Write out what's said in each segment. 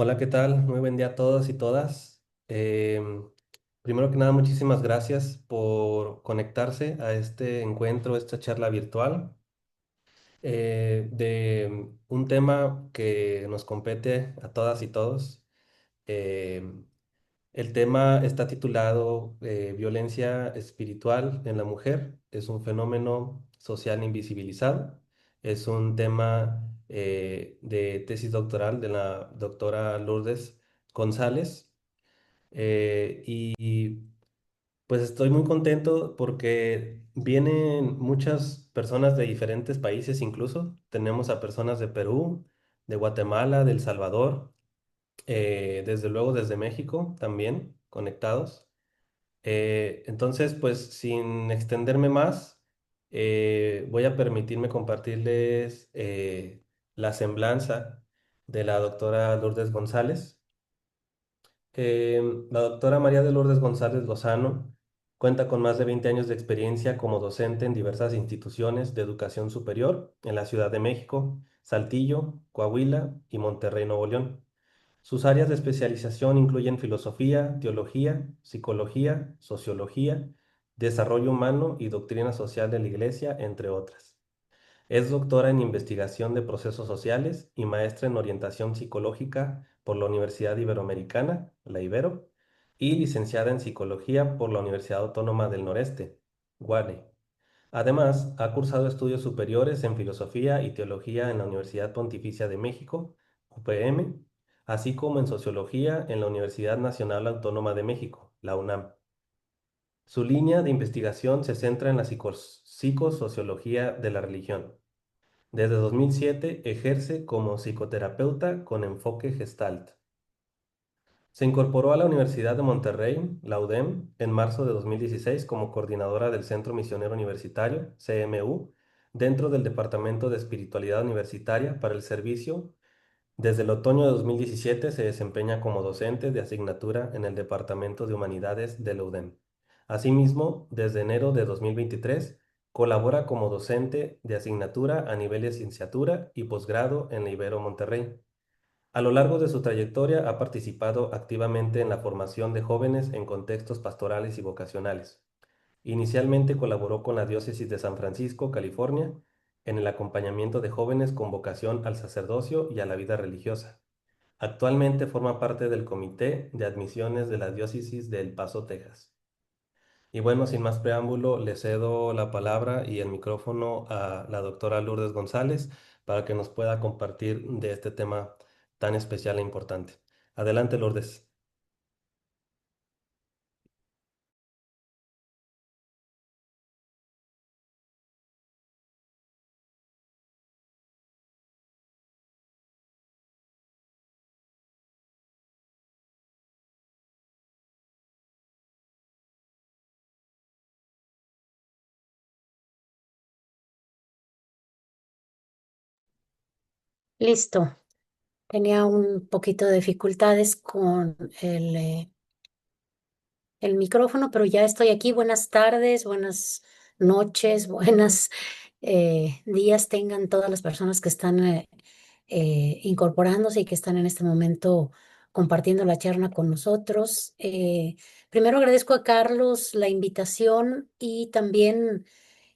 Hola, ¿qué tal? Muy buen día a todos y todas. Primero que nada, muchísimas gracias por conectarse a este encuentro, esta charla virtual de un tema que nos compete a todas y todos. Em, el tema está titulado Violencia espiritual en la mujer. Es un fenómeno social invisibilizado. Es un tema de tesis doctoral de la doctora Lourdes González. Y pues estoy muy contento porque vienen muchas personas de diferentes países incluso. Tenemos a personas de Perú, de Guatemala, de El Salvador, desde luego desde México también conectados. Entonces, pues sin extenderme más, voy a permitirme compartirles la semblanza de la doctora Lourdes González. La doctora María de Lourdes González Lozano cuenta con más de 20 años de experiencia como docente en diversas instituciones de educación superior en la Ciudad de México, Saltillo, Coahuila y Monterrey, Nuevo León. Sus áreas de especialización incluyen filosofía, teología, psicología, sociología, desarrollo humano y doctrina social de la Iglesia, entre otras. Es doctora en investigación de procesos sociales y maestra en orientación psicológica por la Universidad Iberoamericana, la Ibero, y licenciada en psicología por la Universidad Autónoma del Noreste, UANE. Además, ha cursado estudios superiores en filosofía y teología en la Universidad Pontificia de México, UPM, así como en sociología en la Universidad Nacional Autónoma de México, la UNAM. Su línea de investigación se centra en la psicosociología de la religión. Desde 2007 ejerce como psicoterapeuta con enfoque Gestalt. Se incorporó a la Universidad de Monterrey, la UDEM, en marzo de 2016 como coordinadora del Centro Misionero Universitario, CMU, dentro del Departamento de Espiritualidad Universitaria para el Servicio. Desde el otoño de 2017 se desempeña como docente de asignatura en el Departamento de Humanidades de la UDEM. Asimismo, desde enero de 2023 colabora como docente de asignatura a nivel de licenciatura y posgrado en la Ibero Monterrey. A lo largo de su trayectoria ha participado activamente en la formación de jóvenes en contextos pastorales y vocacionales. Inicialmente colaboró con la Diócesis de San Francisco, California, en el acompañamiento de jóvenes con vocación al sacerdocio y a la vida religiosa. Actualmente forma parte del Comité de Admisiones de la Diócesis de El Paso, Texas. Y bueno, sin más preámbulo, le cedo la palabra y el micrófono a la doctora Lourdes González para que nos pueda compartir de este tema tan especial e importante. Adelante, Lourdes. Listo. Tenía un poquito de dificultades con el micrófono, pero ya estoy aquí. Buenas tardes, buenas noches, buenas días tengan todas las personas que están incorporándose y que están en este momento compartiendo la charla con nosotros. Primero agradezco a Carlos la invitación y también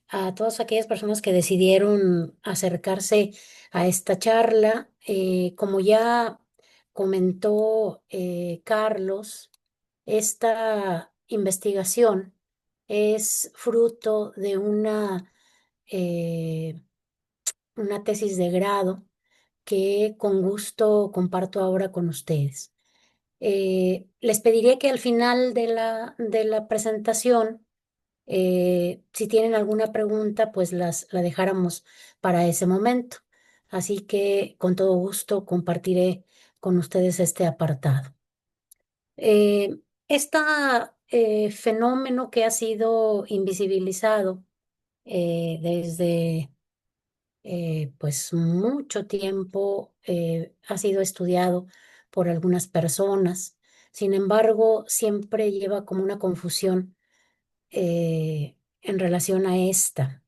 a todas aquellas personas que decidieron acercarse a esta charla. Como ya comentó Carlos, esta investigación es fruto de eh, una tesis de grado que con gusto comparto ahora con ustedes. Les pediría que al final de la presentación, si tienen alguna pregunta, pues la dejáramos para ese momento. Así que con todo gusto compartiré con ustedes este apartado. Este fenómeno que ha sido invisibilizado desde pues mucho tiempo ha sido estudiado por algunas personas. Sin embargo, siempre lleva como una confusión en relación a esta.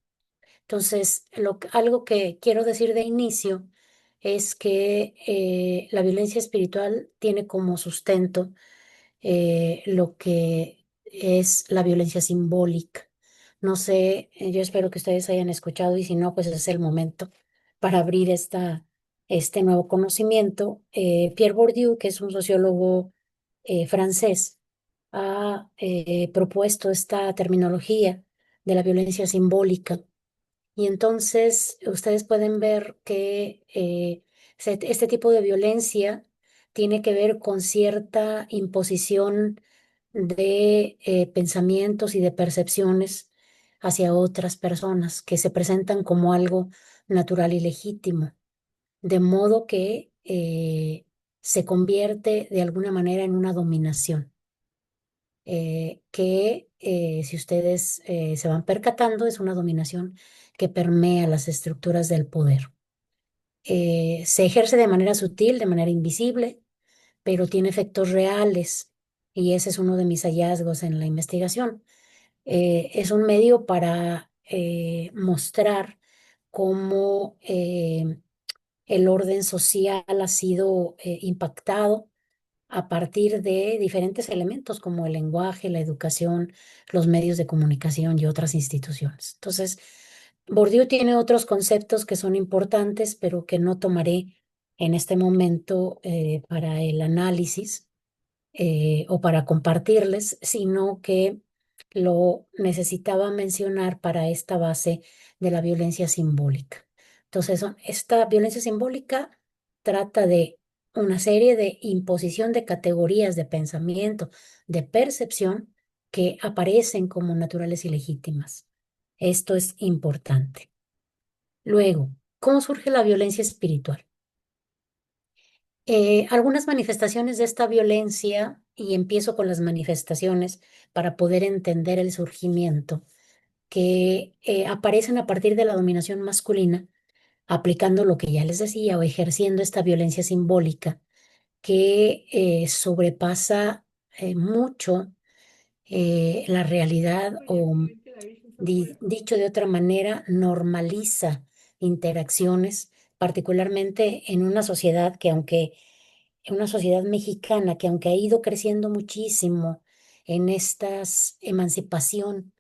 Entonces, algo que quiero decir de inicio es que la violencia espiritual tiene como sustento lo que es la violencia simbólica. No sé, yo espero que ustedes hayan escuchado y si no, pues es el momento para abrir este nuevo conocimiento. Pierre Bourdieu, que es un sociólogo francés, ha propuesto esta terminología de la violencia simbólica y entonces ustedes pueden ver que este tipo de violencia tiene que ver con cierta imposición de pensamientos y de percepciones hacia otras personas que se presentan como algo natural y legítimo, de modo que se convierte de alguna manera en una dominación que si ustedes se van percatando, es una dominación que permea las estructuras del poder. Se ejerce de manera sutil, de manera invisible, pero tiene efectos reales y ese es uno de mis hallazgos en la investigación. Es un medio para mostrar cómo el orden social ha sido impactado a partir de diferentes elementos como el lenguaje, la educación, los medios de comunicación y otras instituciones. Entonces, Bourdieu tiene otros conceptos que son importantes, pero que no tomaré en este momento para el análisis o para compartirles, sino que lo necesitaba mencionar para esta base de la violencia simbólica. Entonces, esta violencia simbólica trata de una serie de imposición de categorías de pensamiento, de percepción, que aparecen como naturales y legítimas. Esto es importante. Luego, ¿cómo surge la violencia espiritual? Algunas manifestaciones de esta violencia, y empiezo con las manifestaciones para poder entender el surgimiento, que aparecen a partir de la dominación masculina, aplicando lo que ya les decía o ejerciendo esta violencia simbólica que sobrepasa mucho la realidad o, dicho de otra manera, normaliza interacciones, particularmente en una sociedad que aunque en una sociedad mexicana que aunque ha ido creciendo muchísimo en esta emancipación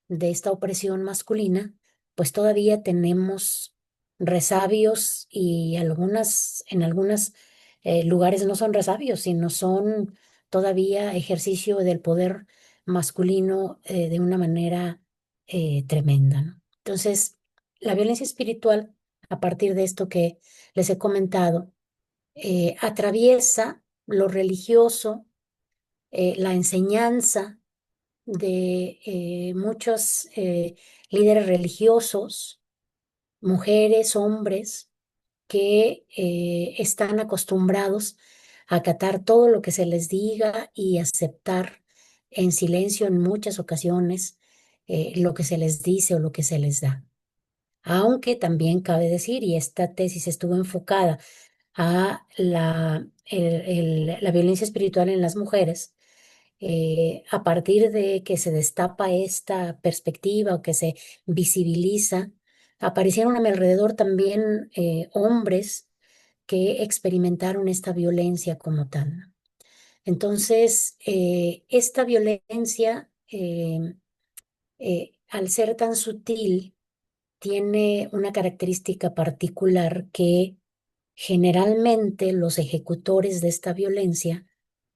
de esta opresión masculina, pues todavía tenemos resabios y en algunos lugares no son resabios, sino son todavía ejercicio del poder masculino de una manera tremenda, ¿no? Entonces, la violencia espiritual, a partir de esto que les he comentado, atraviesa lo religioso, la enseñanza de muchos líderes religiosos, mujeres, hombres, que están acostumbrados a acatar todo lo que se les diga y aceptar en silencio en muchas ocasiones lo que se les dice o lo que se les da. Aunque también cabe decir, y esta tesis estuvo enfocada a la violencia espiritual en las mujeres, a partir de que se destapa esta perspectiva o que se visibiliza, aparecieron a mi alrededor también hombres que experimentaron esta violencia como tal. Entonces, esta violencia, al ser tan sutil, tiene una característica particular que generalmente los ejecutores de esta violencia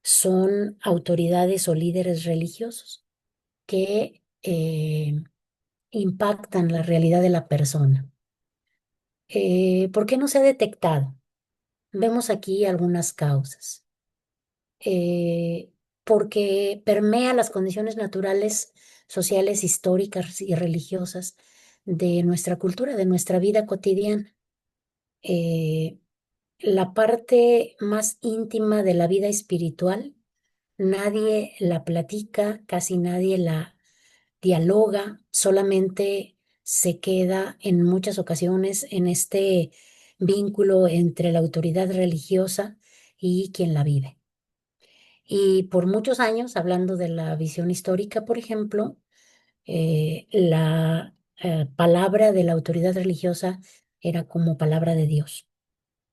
son autoridades o líderes religiosos que impactan la realidad de la persona. ¿Por qué no se ha detectado? Vemos aquí algunas causas. Eh, Porque permea las condiciones naturales, sociales, históricas y religiosas de nuestra cultura, de nuestra vida cotidiana. Eh, la parte más íntima de la vida espiritual, nadie la platica, casi nadie la dialoga, solamente se queda en muchas ocasiones en este vínculo entre la autoridad religiosa y quien la vive. Y por muchos años, hablando de la visión histórica, por ejemplo, la palabra de la autoridad religiosa era como palabra de Dios.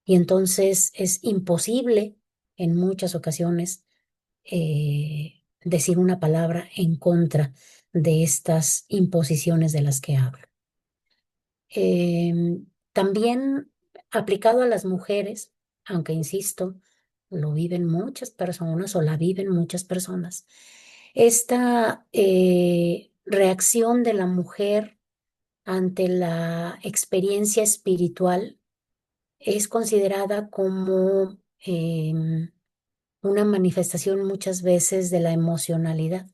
y entonces es imposible en muchas ocasiones decir una palabra en contra de estas imposiciones de las que hablo. También aplicado a las mujeres, aunque insisto, lo viven muchas personas o la viven muchas personas, esta reacción de la mujer ante la experiencia espiritual es considerada como una manifestación muchas veces de la emocionalidad.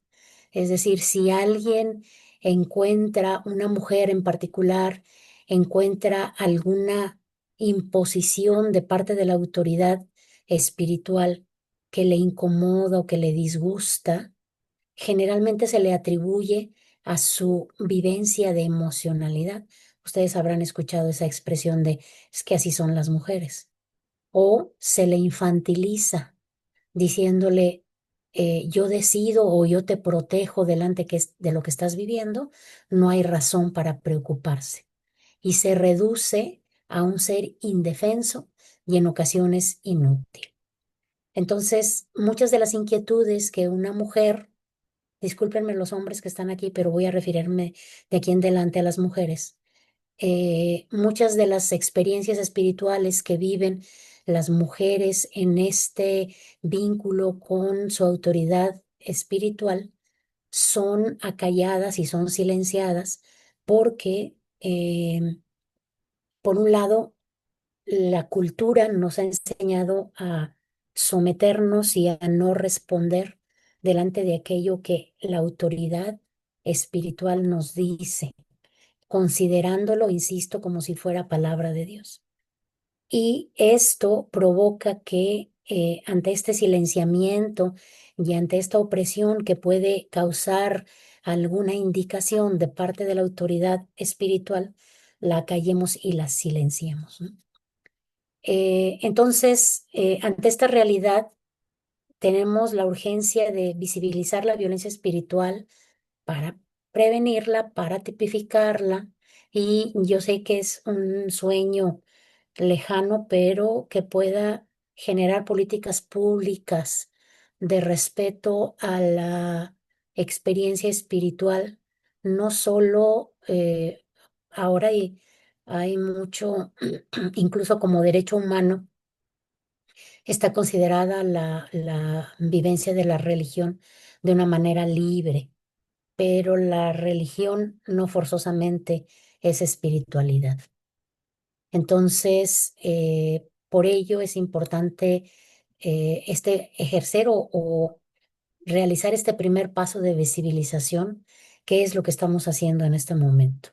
Es decir, si alguien encuentra, una mujer en particular, encuentra alguna imposición de parte de la autoridad espiritual que le incomoda o que le disgusta, generalmente se le atribuye a su vivencia de emocionalidad. Ustedes habrán escuchado esa expresión de es que así son las mujeres. O se le infantiliza diciéndole, yo decido o yo te protejo delante de lo que estás viviendo, no hay razón para preocuparse. Y se reduce a un ser indefenso y en ocasiones inútil. Entonces, muchas de las inquietudes que una mujer, discúlpenme los hombres que están aquí, pero voy a referirme de aquí en adelante a las mujeres, muchas de las experiencias espirituales que viven las mujeres en este vínculo con su autoridad espiritual son acalladas y son silenciadas porque, por un lado, la cultura nos ha enseñado a someternos y a no responder delante de aquello que la autoridad espiritual nos dice, considerándolo, insisto, como si fuera palabra de Dios. Y esto provoca que ante este silenciamiento y ante esta opresión que puede causar alguna indicación de parte de la autoridad espiritual, la callemos y la silenciemos, ¿no? Entonces, ante esta realidad, tenemos la urgencia de visibilizar la violencia espiritual para prevenirla, para tipificarla. Y yo sé que es un sueño lejano, pero que pueda generar políticas públicas de respeto a la experiencia espiritual, no solo ahora hay mucho, incluso como derecho humano, está considerada la vivencia de la religión de una manera libre, pero la religión no forzosamente es espiritualidad. Entonces, por ello es importante ejercer o realizar este primer paso de visibilización, que es lo que estamos haciendo en este momento.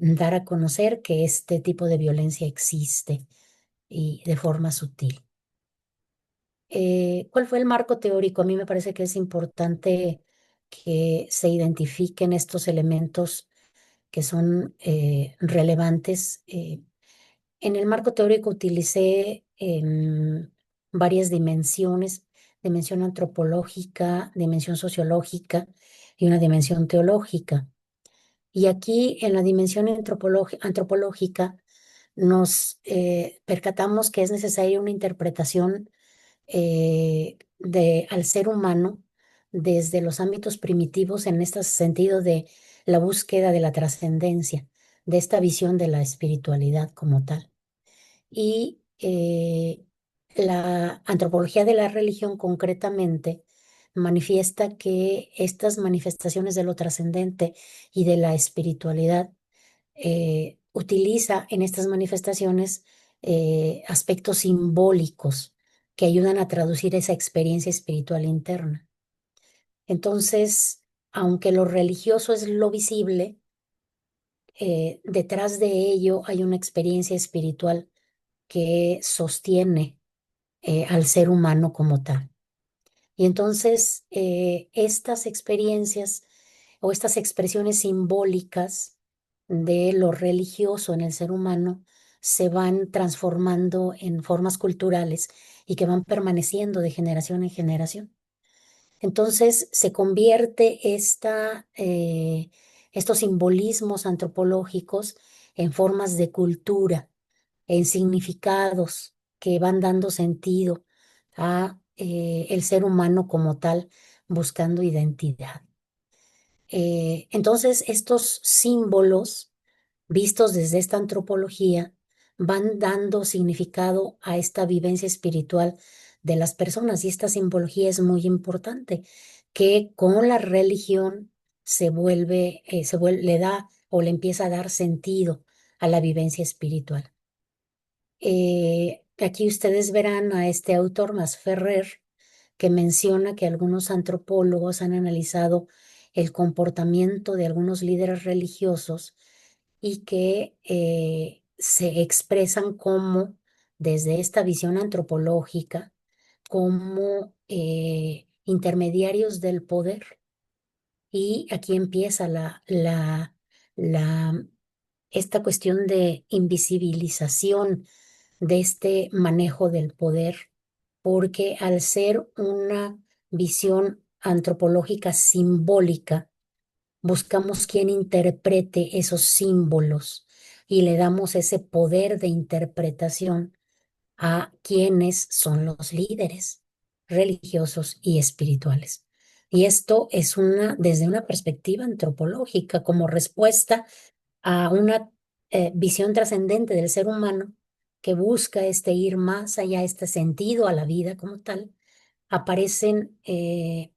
Dar a conocer que este tipo de violencia existe y de forma sutil. ¿Cuál fue el marco teórico? A mí me parece que es importante que se identifiquen estos elementos que son relevantes. En el marco teórico utilicé varias dimensiones, dimensión antropológica, dimensión sociológica y una dimensión teológica. Y aquí en la dimensión antropológica nos percatamos que es necesaria una interpretación al ser humano desde los ámbitos primitivos en este sentido de la búsqueda de la trascendencia, de esta visión de la espiritualidad como tal. Y la antropología de la religión concretamente manifiesta que estas manifestaciones de lo trascendente y de la espiritualidad utiliza en estas manifestaciones aspectos simbólicos que ayudan a traducir esa experiencia espiritual interna. Entonces, aunque lo religioso es lo visible, detrás de ello hay una experiencia espiritual que sostiene al ser humano como tal. Y entonces, estas experiencias o estas expresiones simbólicas de lo religioso en el ser humano se van transformando en formas culturales y que van permaneciendo de generación en generación. Entonces se convierte estos simbolismos antropológicos en formas de cultura en significados que van dando sentido a el ser humano como tal, buscando identidad. Entonces, estos símbolos vistos desde esta antropología van dando significado a esta vivencia espiritual de las personas y esta simbología es muy importante, que con la religión le da o le empieza a dar sentido a la vivencia espiritual. Aquí ustedes verán a este autor, Mas Ferrer, que menciona que algunos antropólogos han analizado el comportamiento de algunos líderes religiosos y que se expresan como, desde esta visión antropológica, como intermediarios del poder. Y aquí empieza la, esta cuestión de invisibilización de este manejo del poder, porque al ser una visión antropológica simbólica, buscamos quien interprete esos símbolos y le damos ese poder de interpretación a quienes son los líderes religiosos y espirituales. Y esto es desde una perspectiva antropológica, como respuesta a una visión trascendente del ser humano que busca este ir más allá, este sentido a la vida como tal, aparecen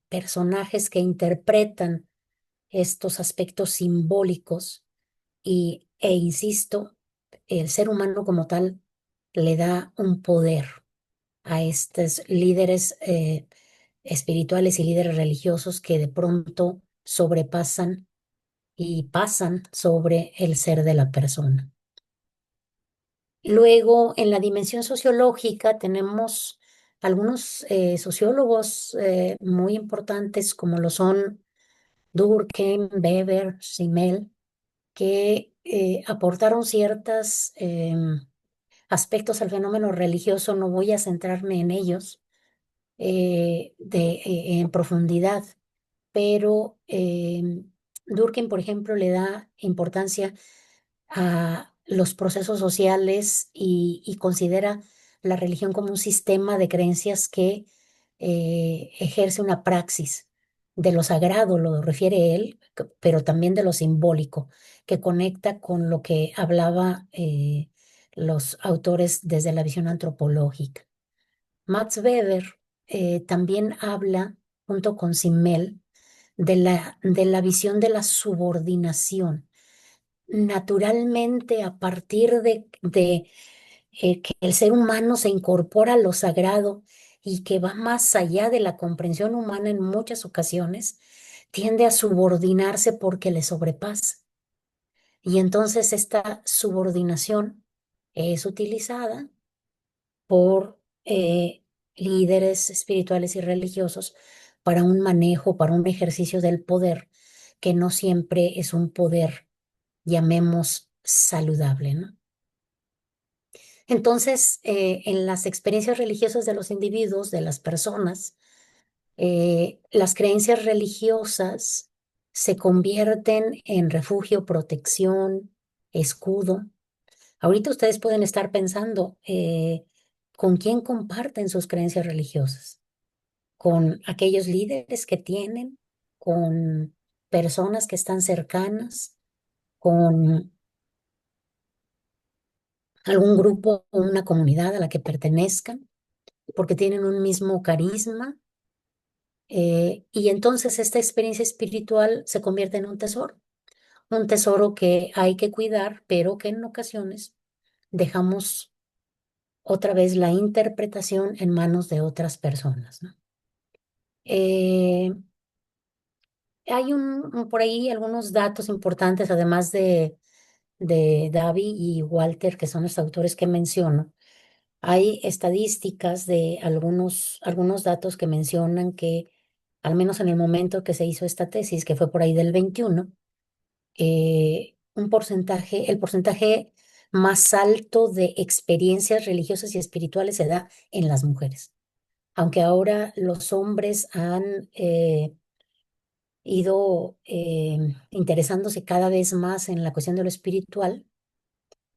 personajes que interpretan estos aspectos simbólicos insisto, el ser humano como tal le da un poder a estos líderes espirituales y líderes religiosos que de pronto sobrepasan y pasan sobre el ser de la persona. Luego, en la dimensión sociológica tenemos algunos sociólogos muy importantes como lo son Durkheim, Weber, Simmel, que aportaron ciertos aspectos al fenómeno religioso. No voy a centrarme en ellos en profundidad, pero Durkheim, por ejemplo, le da importancia a los procesos sociales y considera la religión como un sistema de creencias que ejerce una praxis de lo sagrado, lo refiere él, pero también de lo simbólico, que conecta con lo que hablaba los autores desde la visión antropológica. Max Weber también habla, junto con Simmel, de la visión de la subordinación. Naturalmente, a partir de que el ser humano se incorpora a lo sagrado y que va más allá de la comprensión humana en muchas ocasiones, tiende a subordinarse porque le sobrepasa. Y entonces esta subordinación es utilizada por líderes espirituales y religiosos para un manejo, para un ejercicio del poder, que no siempre es un poder, llamemos, saludable, ¿no? Entonces, en las experiencias religiosas de los individuos, de las personas, las creencias religiosas se convierten en refugio, protección, escudo. Ahorita ustedes pueden estar pensando, ¿con quién comparten sus creencias religiosas? ¿Con aquellos líderes que tienen? ¿Con personas que están cercanas? ¿Con algún grupo o una comunidad a la que pertenezcan? Porque tienen un mismo carisma. Y entonces esta experiencia espiritual se convierte en un tesoro que hay que cuidar, pero que en ocasiones dejamos otra vez la interpretación en manos de otras personas, ¿no? Eh, hay por ahí algunos datos importantes, además de Davi y Walter, que son los autores que menciono. Hay estadísticas de algunos datos que mencionan que, al menos en el momento que se hizo esta tesis, que fue por ahí del 21, el porcentaje más alto de experiencias religiosas y espirituales se da en las mujeres. Aunque ahora los hombres han ido interesándose cada vez más en la cuestión de lo espiritual,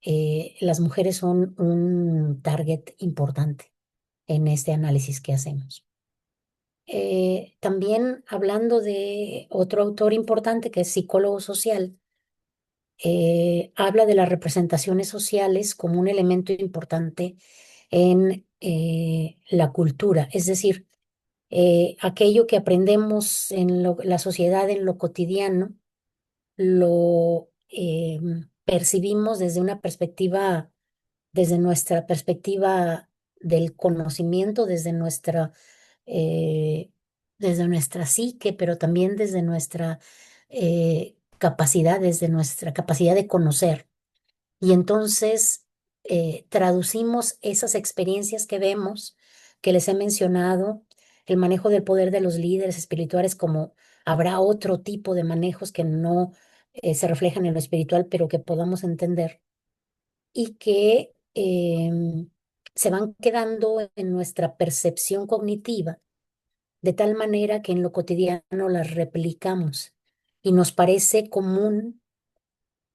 las mujeres son un target importante en este análisis que hacemos. También hablando de otro autor importante que es psicólogo social, habla de las representaciones sociales como un elemento importante en la cultura, es decir, aquello que aprendemos en la sociedad, en lo cotidiano, lo percibimos desde nuestra perspectiva del conocimiento, eh, desde nuestra psique, pero también desde nuestra capacidad de conocer. Y entonces traducimos esas experiencias que vemos, que les he mencionado, el manejo del poder de los líderes espirituales, como habrá otro tipo de manejos que no se reflejan en lo espiritual, pero que podamos entender y que se van quedando en nuestra percepción cognitiva, de tal manera que en lo cotidiano las replicamos y nos parece común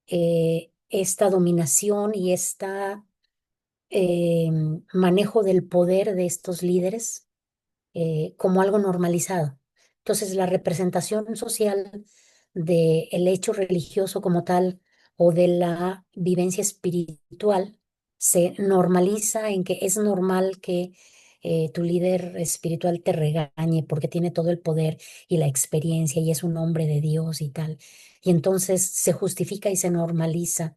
esta dominación y manejo del poder de estos líderes como algo normalizado. Entonces, la representación social del hecho religioso como tal o de la vivencia espiritual se normaliza en que es normal que tu líder espiritual te regañe porque tiene todo el poder y la experiencia y es un hombre de Dios y tal. Y entonces se justifica y se normaliza.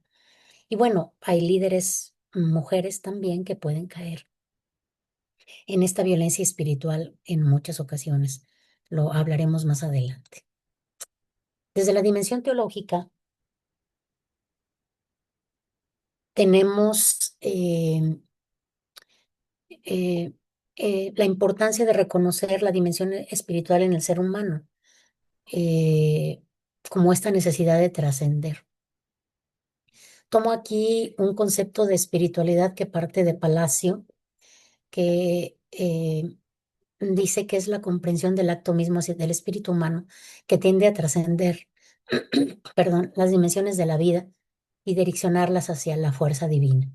Y bueno, hay líderes mujeres también que pueden caer en esta violencia espiritual en muchas ocasiones. Lo hablaremos más adelante. Desde la dimensión teológica tenemos eh, la importancia de reconocer la dimensión espiritual en el ser humano, eh, como esta necesidad de trascender. Tomo aquí un concepto de espiritualidad que parte de Palacio, que dice que es la comprensión del acto mismo del espíritu humano que tiende a trascender, perdón, las dimensiones de la vida y direccionarlas hacia la fuerza divina.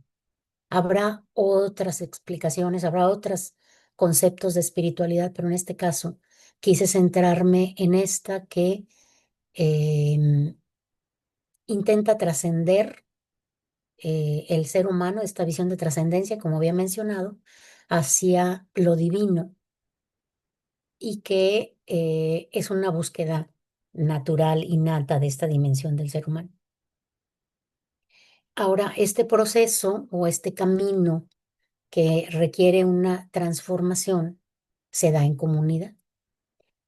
Habrá otras explicaciones, habrá otros conceptos de espiritualidad, pero en este caso quise centrarme en esta que em, intenta trascender el ser humano, esta visión de trascendencia, como había mencionado, hacia lo divino y que es una búsqueda natural, innata de esta dimensión del ser humano. Ahora, este proceso o este camino que requiere una transformación se da en comunidad.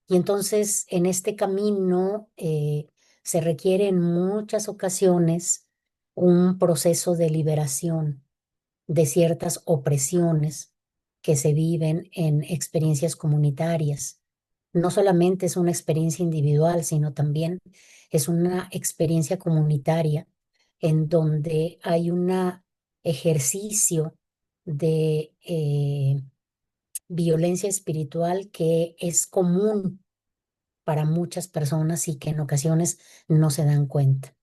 Y entonces, en este camino se requiere en muchas ocasiones un proceso de liberación de ciertas opresiones que se viven en experiencias comunitarias. No solamente es una experiencia individual, sino también es una experiencia comunitaria en donde hay un ejercicio de violencia espiritual que es común para muchas personas y que en ocasiones no se dan cuenta,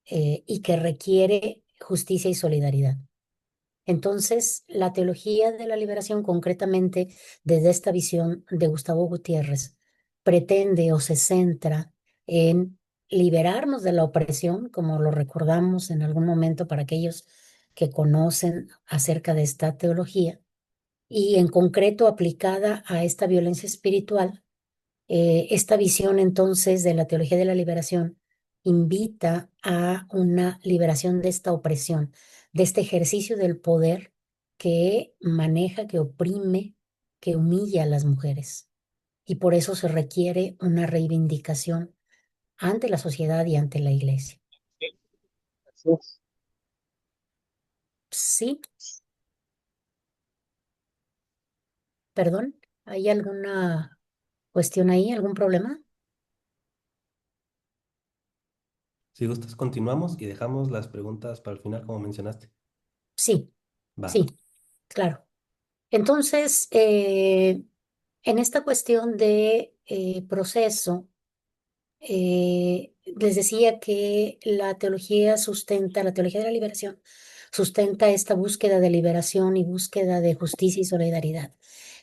y que requiere justicia y solidaridad. Entonces, la teología de la liberación, concretamente desde esta visión de Gustavo Gutiérrez, pretende o se centra en liberarnos de la opresión, como lo recordamos en algún momento para aquellos que conocen acerca de esta teología, y en concreto aplicada a esta violencia espiritual. Esta visión entonces de la teología de la liberación invita a una liberación de esta opresión, de este ejercicio del poder que maneja, que oprime, que humilla a las mujeres. Y por eso se requiere una reivindicación ante la sociedad y ante la iglesia. Así es. Sí, perdón, ¿hay alguna cuestión ahí, algún problema? Si gustas, continuamos y dejamos las preguntas para el final, como mencionaste. Sí, Va. sí, claro. Entonces, en esta cuestión de proceso, Les decía que la teología de la liberación sustenta esta búsqueda de liberación y búsqueda de justicia y solidaridad,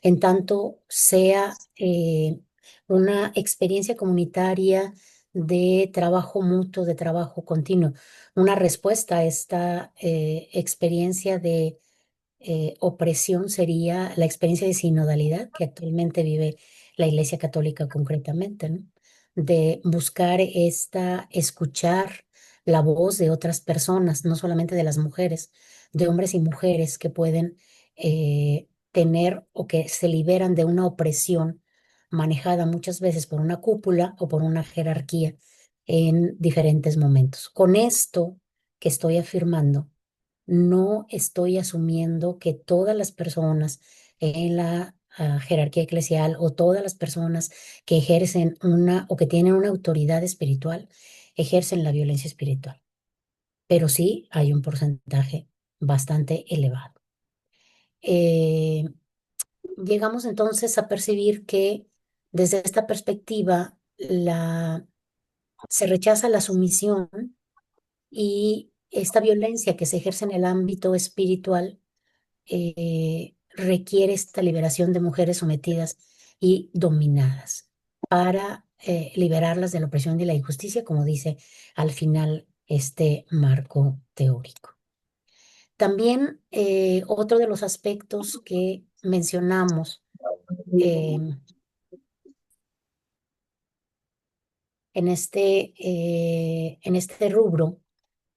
en tanto sea una experiencia comunitaria de trabajo mutuo, de trabajo continuo, una respuesta a esta experiencia de opresión sería la experiencia de sinodalidad que actualmente vive la Iglesia Católica concretamente, ¿no? De buscar escuchar la voz de otras personas, no solamente de las mujeres, de hombres y mujeres que pueden tener o que se liberan de una opresión manejada muchas veces por una cúpula o por una jerarquía en diferentes momentos. Con esto que estoy afirmando, no estoy asumiendo que todas las personas en la jerarquía eclesial o todas las personas que ejercen una o que tienen una autoridad espiritual ejercen la violencia espiritual, pero sí hay un porcentaje bastante elevado. Eh, Llegamos entonces a percibir que desde esta perspectiva se rechaza la sumisión y esta violencia que se ejerce en el ámbito espiritual requiere esta liberación de mujeres sometidas y dominadas para liberarlas de la opresión y la injusticia, como dice al final este marco teórico. También otro de los aspectos que mencionamos eh, en este rubro,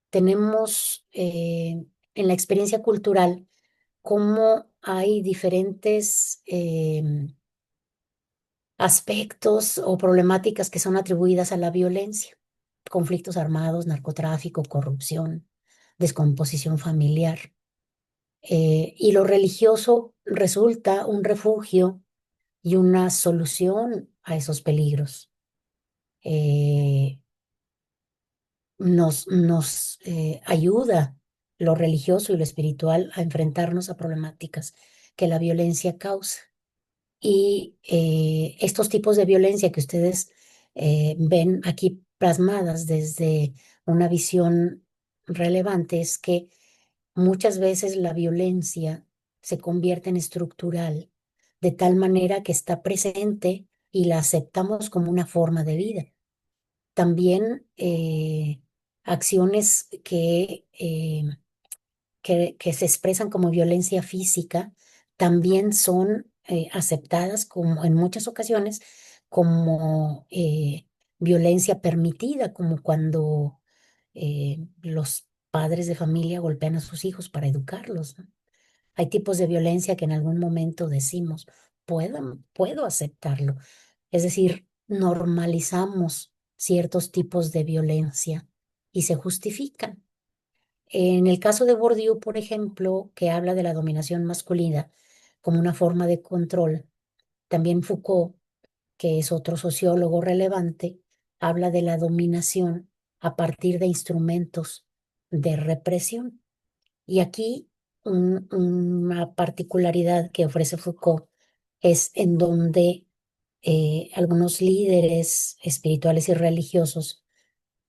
tenemos en la experiencia cultural cómo hay diferentes aspectos o problemáticas que son atribuidas a la violencia: conflictos armados, narcotráfico, corrupción, descomposición familiar. Y lo religioso resulta un refugio y una solución a esos peligros. Eh, nos ayuda lo religioso y lo espiritual a enfrentarnos a problemáticas que la violencia causa. Y estos tipos de violencia que ustedes ven aquí plasmadas desde una visión relevante es que muchas veces la violencia se convierte en estructural, de tal manera que está presente y la aceptamos como una forma de vida. También acciones que se expresan como violencia física también son aceptadas como en muchas ocasiones como violencia permitida, como cuando los padres de familia golpean a sus hijos para educarlos, ¿no? Hay tipos de violencia que en algún momento decimos, puedo aceptarlo. Es decir, normalizamos ciertos tipos de violencia y se justifican. En el caso de Bourdieu, por ejemplo, que habla de la dominación masculina como una forma de control, también Foucault, que es otro sociólogo relevante, habla de la dominación a partir de instrumentos de represión. Y aquí una particularidad que ofrece Foucault es en donde algunos líderes espirituales y religiosos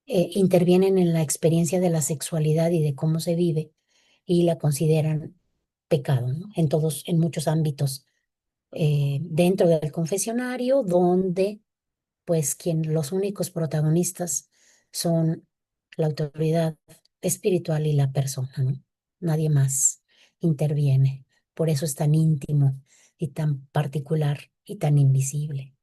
intervienen en la experiencia de la sexualidad y de cómo se vive y la consideran pecado, ¿no? En muchos ámbitos, dentro del confesionario, donde pues los únicos protagonistas son la autoridad espiritual y la persona, ¿no? Nadie más interviene. Por eso es tan íntimo y tan particular y tan invisible.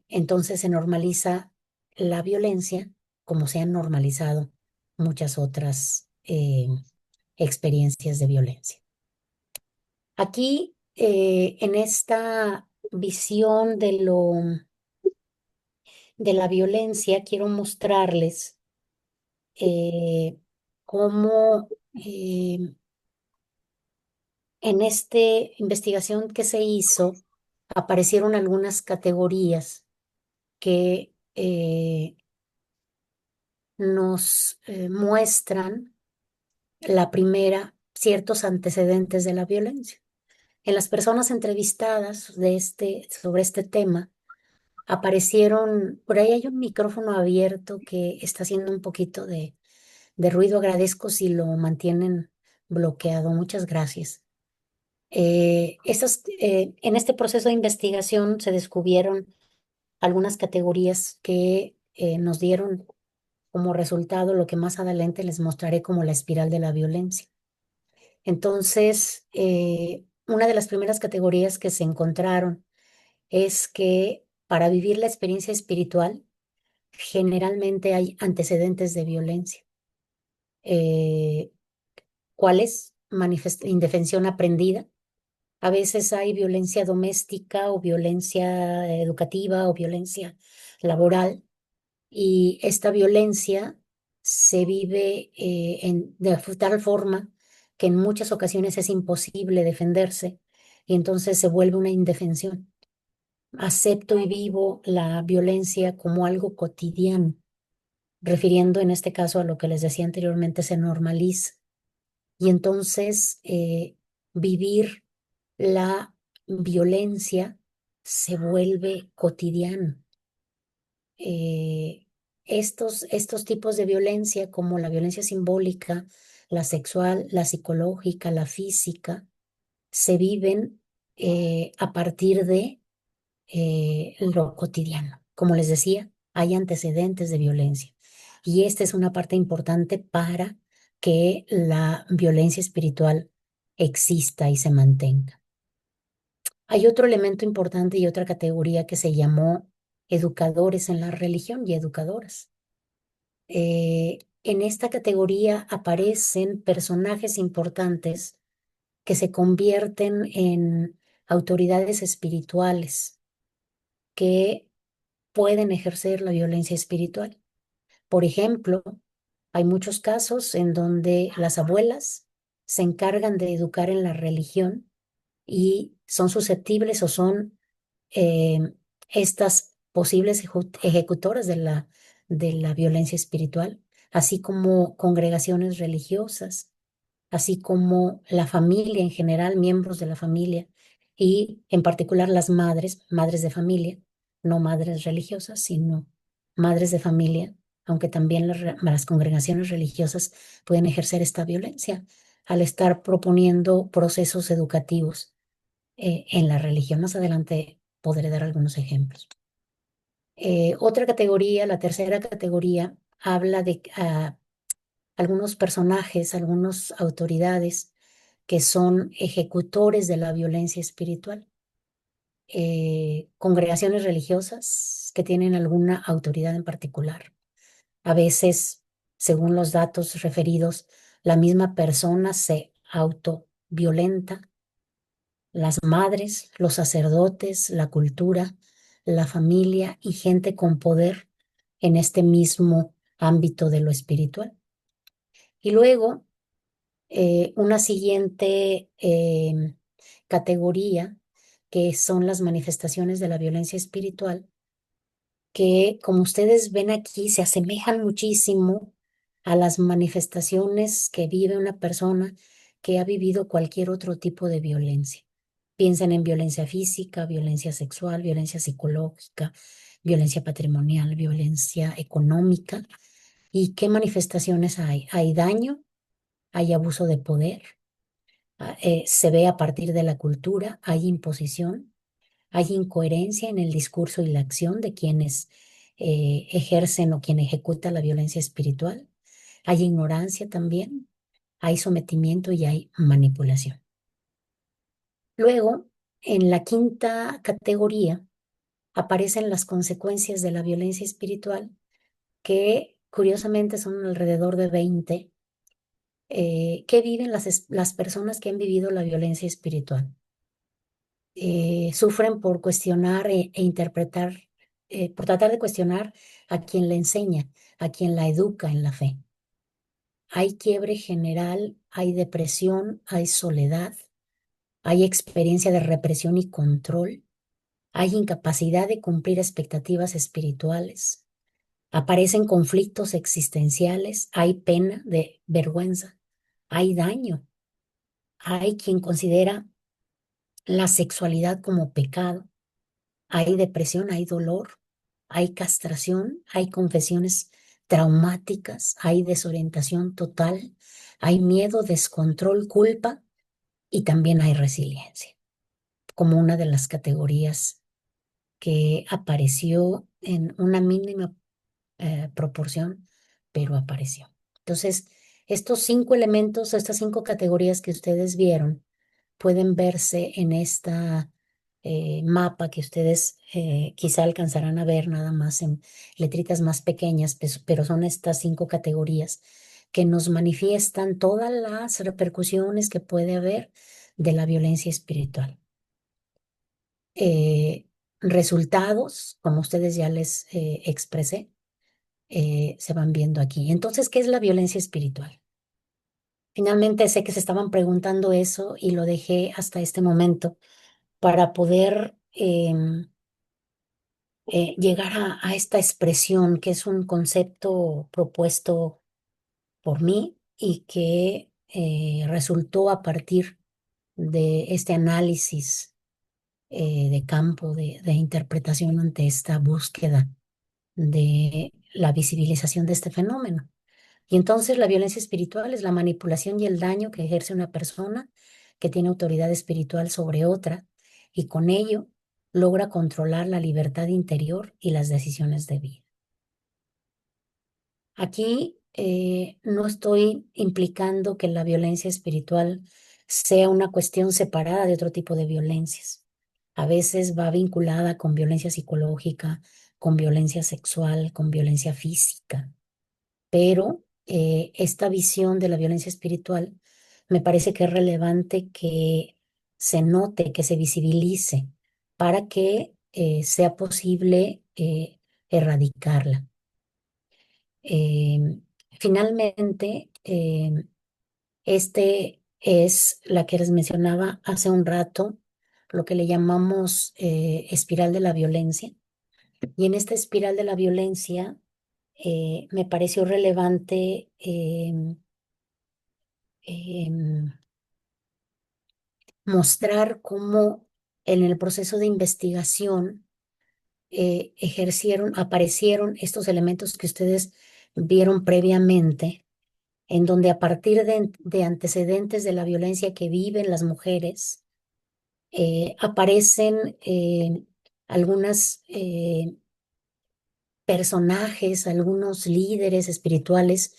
Entonces se normaliza la violencia como se han normalizado muchas otras experiencias de violencia. Aquí, en esta visión de la violencia, quiero mostrarles cómo en esta investigación que se hizo aparecieron algunas categorías que nos muestran la primera, ciertos antecedentes de la violencia. En las personas entrevistadas sobre este tema, aparecieron, por ahí hay un micrófono abierto que está haciendo un poquito de ruido. Agradezco si lo mantienen bloqueado. Muchas gracias. En este proceso de investigación se descubrieron algunas categorías que nos dieron como resultado lo que más adelante les mostraré como la espiral de la violencia. Entonces, una de las primeras categorías que se encontraron es que para vivir la experiencia espiritual, generalmente hay antecedentes de violencia. Eh, ¿Cuáles? Indefensión aprendida. A veces hay violencia doméstica o violencia educativa o violencia laboral. Y esta violencia se vive de tal forma que en muchas ocasiones es imposible defenderse y entonces se vuelve una indefensión. Acepto y vivo la violencia como algo cotidiano, refiriendo en este caso a lo que les decía anteriormente, se normaliza. Y entonces vivir la violencia se vuelve cotidiano. eh, estos tipos de violencia, como la violencia simbólica, la sexual, la psicológica, la física, se viven a partir de lo cotidiano. Como les decía, hay antecedentes de violencia. Y esta es una parte importante para que la violencia espiritual exista y se mantenga. Hay otro elemento importante y otra categoría que se llamó educadores en la religión y educadoras. En esta categoría aparecen personajes importantes que se convierten en autoridades espirituales que pueden ejercer la violencia espiritual. Por ejemplo, hay muchos casos en donde las abuelas se encargan de educar en la religión y son susceptibles o son eh, estas posibles ejecutoras de la violencia espiritual, así como congregaciones religiosas, así como la familia en general, miembros de la familia y en particular las madres, madres de familia, no madres religiosas, sino madres de familia, aunque también las congregaciones religiosas pueden ejercer esta violencia al estar proponiendo procesos educativos en la religión. Más adelante podré dar algunos ejemplos. Otra categoría, la tercera categoría, habla de algunos personajes, algunas autoridades que son ejecutores de la violencia espiritual. Congregaciones religiosas que tienen alguna autoridad en particular. A veces, según los datos referidos, la misma persona se autoviolenta. Las madres, los sacerdotes, la cultura, la familia y gente con poder en este mismo ámbito de lo espiritual. Y luego, una siguiente categoría, que son las manifestaciones de la violencia espiritual, que como ustedes ven aquí, se asemejan muchísimo a las manifestaciones que vive una persona que ha vivido cualquier otro tipo de violencia. Piensen en violencia física, violencia sexual, violencia psicológica, violencia patrimonial, violencia económica. ¿Y qué manifestaciones hay? Hay daño, hay abuso de poder, se ve a partir de la cultura, hay imposición, hay incoherencia en el discurso y la acción de quienes ejercen o quien ejecuta la violencia espiritual, hay ignorancia también, hay sometimiento y hay manipulación. Luego, en la quinta categoría, aparecen las consecuencias de la violencia espiritual, que curiosamente son alrededor de 20, que viven las personas que han vivido la violencia espiritual. Sufren por cuestionar e interpretar, por tratar de cuestionar a quien le enseña, a quien la educa en la fe. Hay quiebre general, hay depresión, hay soledad, hay experiencia de represión y control, hay incapacidad de cumplir expectativas espirituales, aparecen conflictos existenciales, hay pena de vergüenza, hay daño, hay quien considera la sexualidad como pecado, hay depresión, hay dolor, hay castración, hay confesiones traumáticas, hay desorientación total, hay miedo, descontrol, culpa y también hay resiliencia, como una de las categorías que apareció en una mínima proporción, pero apareció. Entonces, estos 5 elementos, estas 5 categorías que ustedes vieron, pueden verse en esta mapa que ustedes quizá alcanzarán a ver nada más en letritas más pequeñas, pero son estas 5 categorías que nos manifiestan todas las repercusiones que puede haber de la violencia espiritual. Eh, Resultados, como ustedes ya les expresé, se van viendo aquí. Entonces, ¿qué es la violencia espiritual? Finalmente sé que se estaban preguntando eso y lo dejé hasta este momento para poder llegar a esta expresión, que es un concepto propuesto por mí y que resultó a partir de este análisis de campo, de interpretación ante esta búsqueda de la visibilización de este fenómeno. Y entonces la violencia espiritual es la manipulación y el daño que ejerce una persona que tiene autoridad espiritual sobre otra y con ello logra controlar la libertad interior y las decisiones de vida. Aquí no estoy implicando que la violencia espiritual sea una cuestión separada de otro tipo de violencias. A veces va vinculada con violencia psicológica, con violencia sexual, con violencia física, pero esta visión de la violencia espiritual me parece que es relevante que se note, que se visibilice para que sea posible erradicarla. Eh, Finalmente, este es la que les mencionaba hace un rato, lo que le llamamos espiral de la violencia. Y en esta espiral de la violencia me pareció relevante em, mostrar cómo en el proceso de investigación aparecieron estos elementos que ustedes vieron previamente, en donde a partir de antecedentes de la violencia que viven las mujeres, aparecen algunas personajes, algunos líderes espirituales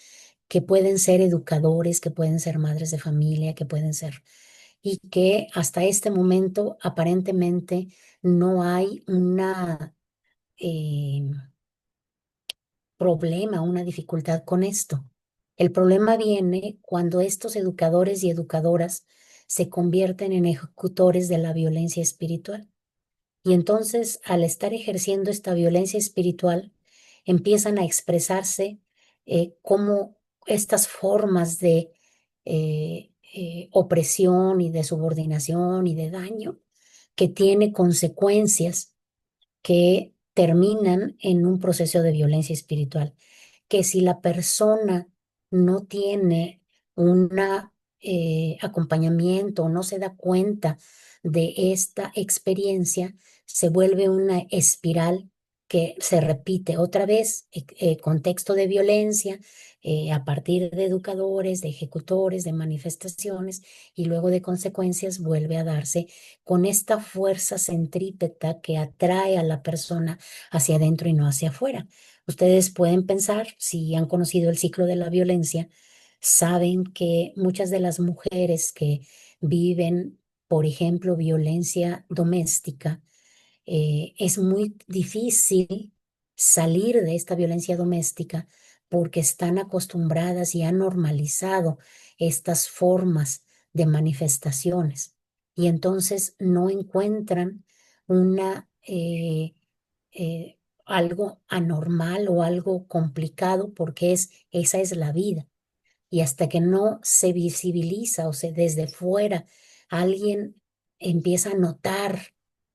que pueden ser educadores, que pueden ser madres de familia, que pueden ser, y que hasta este momento aparentemente no hay una problema, una dificultad con esto. El problema viene cuando estos educadores y educadoras se convierten en ejecutores de la violencia espiritual. Y entonces, al estar ejerciendo esta violencia espiritual, empiezan a expresarse como estas formas de opresión y de subordinación y de daño que tiene consecuencias que terminan en un proceso de violencia espiritual, que si la persona no tiene un acompañamiento, no se da cuenta de esta experiencia, se vuelve una espiral que se repite otra vez, contexto de violencia, a partir de educadores, de ejecutores, de manifestaciones, y luego de consecuencias vuelve a darse con esta fuerza centrípeta que atrae a la persona hacia adentro y no hacia afuera. Ustedes pueden pensar, si han conocido el ciclo de la violencia, saben que muchas de las mujeres que viven, por ejemplo, violencia doméstica, es muy difícil salir de esta violencia doméstica porque están acostumbradas y han normalizado estas formas de manifestaciones y entonces no encuentran una algo anormal o algo complicado porque esa es la vida. Y hasta que no se visibiliza o se desde fuera alguien empieza a notar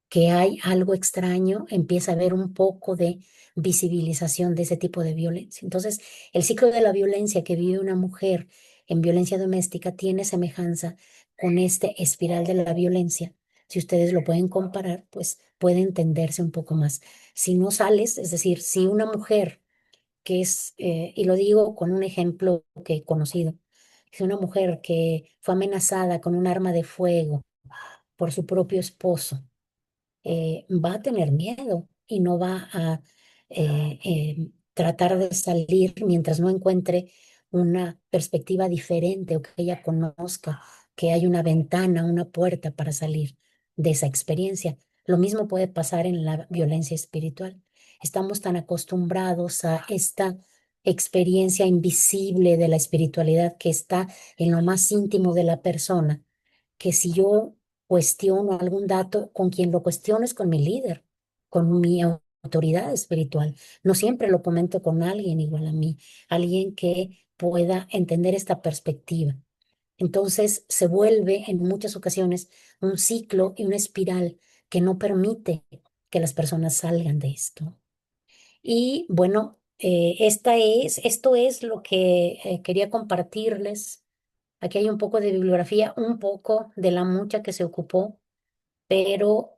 que hay algo extraño, empieza a haber un poco de visibilización de ese tipo de violencia. Entonces, el ciclo de la violencia que vive una mujer en violencia doméstica tiene semejanza con este espiral de la violencia, Si ustedes lo pueden comparar, pues puede entenderse un poco más. Si no sales, es decir, si una mujer que es, y lo digo con un ejemplo que he conocido, si una mujer que fue amenazada con un arma de fuego por su propio esposo, va a tener miedo y no va a tratar de salir mientras no encuentre una perspectiva diferente o que ella conozca que hay una ventana, una puerta para salir de esa experiencia. Lo mismo puede pasar en la violencia espiritual. Estamos tan acostumbrados a esta experiencia invisible de la espiritualidad que está en lo más íntimo de la persona, que si yo cuestiono algún dato, con quien lo cuestiono es con mi líder, con mi autoridad espiritual. No siempre lo comento con alguien igual a mí, alguien que pueda entender esta perspectiva. Entonces se vuelve en muchas ocasiones un ciclo y una espiral que no permite que las personas salgan de esto. Y bueno, esto es lo que quería compartirles. Aquí hay un poco de bibliografía, un poco de la mucha que se ocupó, pero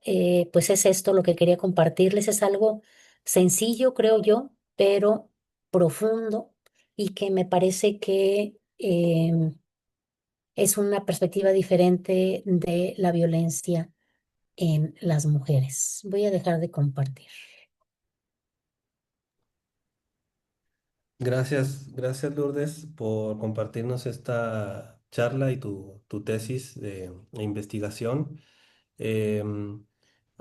pues es esto lo que quería compartirles. Es algo sencillo, creo yo, pero profundo y que me parece que es una perspectiva diferente de la violencia en las mujeres. Voy a dejar de compartir. Gracias Lourdes por compartirnos esta charla y tu tesis de investigación. Em,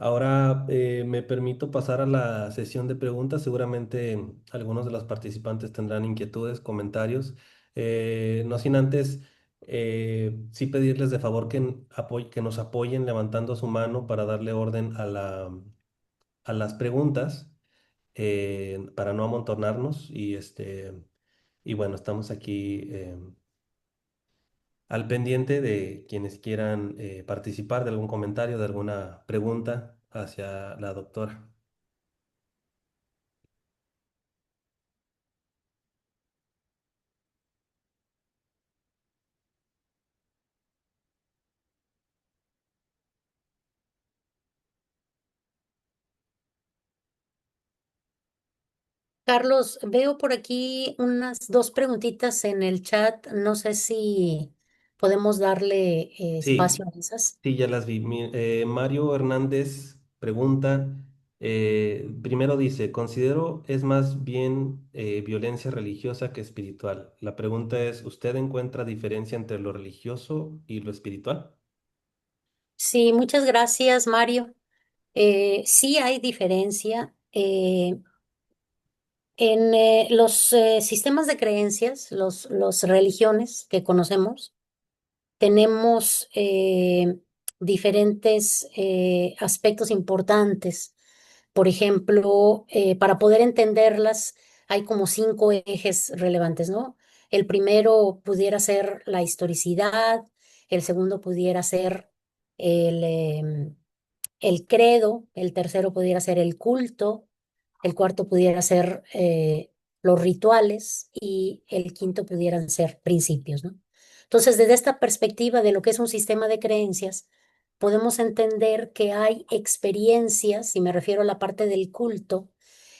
Ahora me permito pasar a la sesión de preguntas. Seguramente algunos de los participantes tendrán inquietudes, comentarios. No sin antes sí pedirles de favor que nos apoyen levantando su mano para darle orden a las preguntas para no amontonarnos y bueno, estamos aquí al pendiente de quienes quieran participar de algún comentario, de alguna pregunta hacia la doctora. Carlos, veo por aquí unas dos preguntitas en el chat. No sé si podemos darle Sí, espacio a esas. sí, ya las vi. Mario Hernández pregunta, primero dice, considero es más bien violencia religiosa que espiritual. La pregunta es, ¿usted encuentra diferencia entre lo religioso y lo espiritual? Sí, muchas gracias, Mario. Sí hay diferencia. En los sistemas de creencias, los religiones que conocemos, tenemos diferentes aspectos importantes. Por ejemplo, para poder entenderlas, hay como cinco ejes relevantes, ¿no? El primero pudiera ser la historicidad, el segundo pudiera ser el, el credo, el tercero pudiera ser el culto, el cuarto pudiera ser los rituales y el quinto pudieran ser principios, ¿no? Entonces, desde esta perspectiva de lo que es un sistema de creencias, podemos entender que hay experiencias, y me refiero a la parte del culto,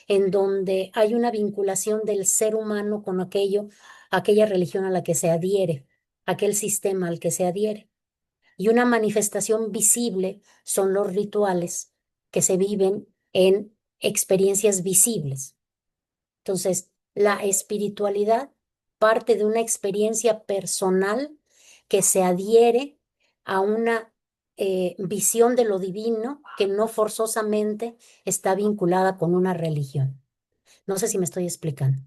en donde hay una vinculación del ser humano con aquella religión a la que se adhiere, aquel sistema al que se adhiere. Y una manifestación visible son los rituales que se viven en experiencias visibles. Entonces, la espiritualidad parte de una experiencia personal que se adhiere a una visión de lo divino que no forzosamente está vinculada con una religión. No sé si me estoy explicando.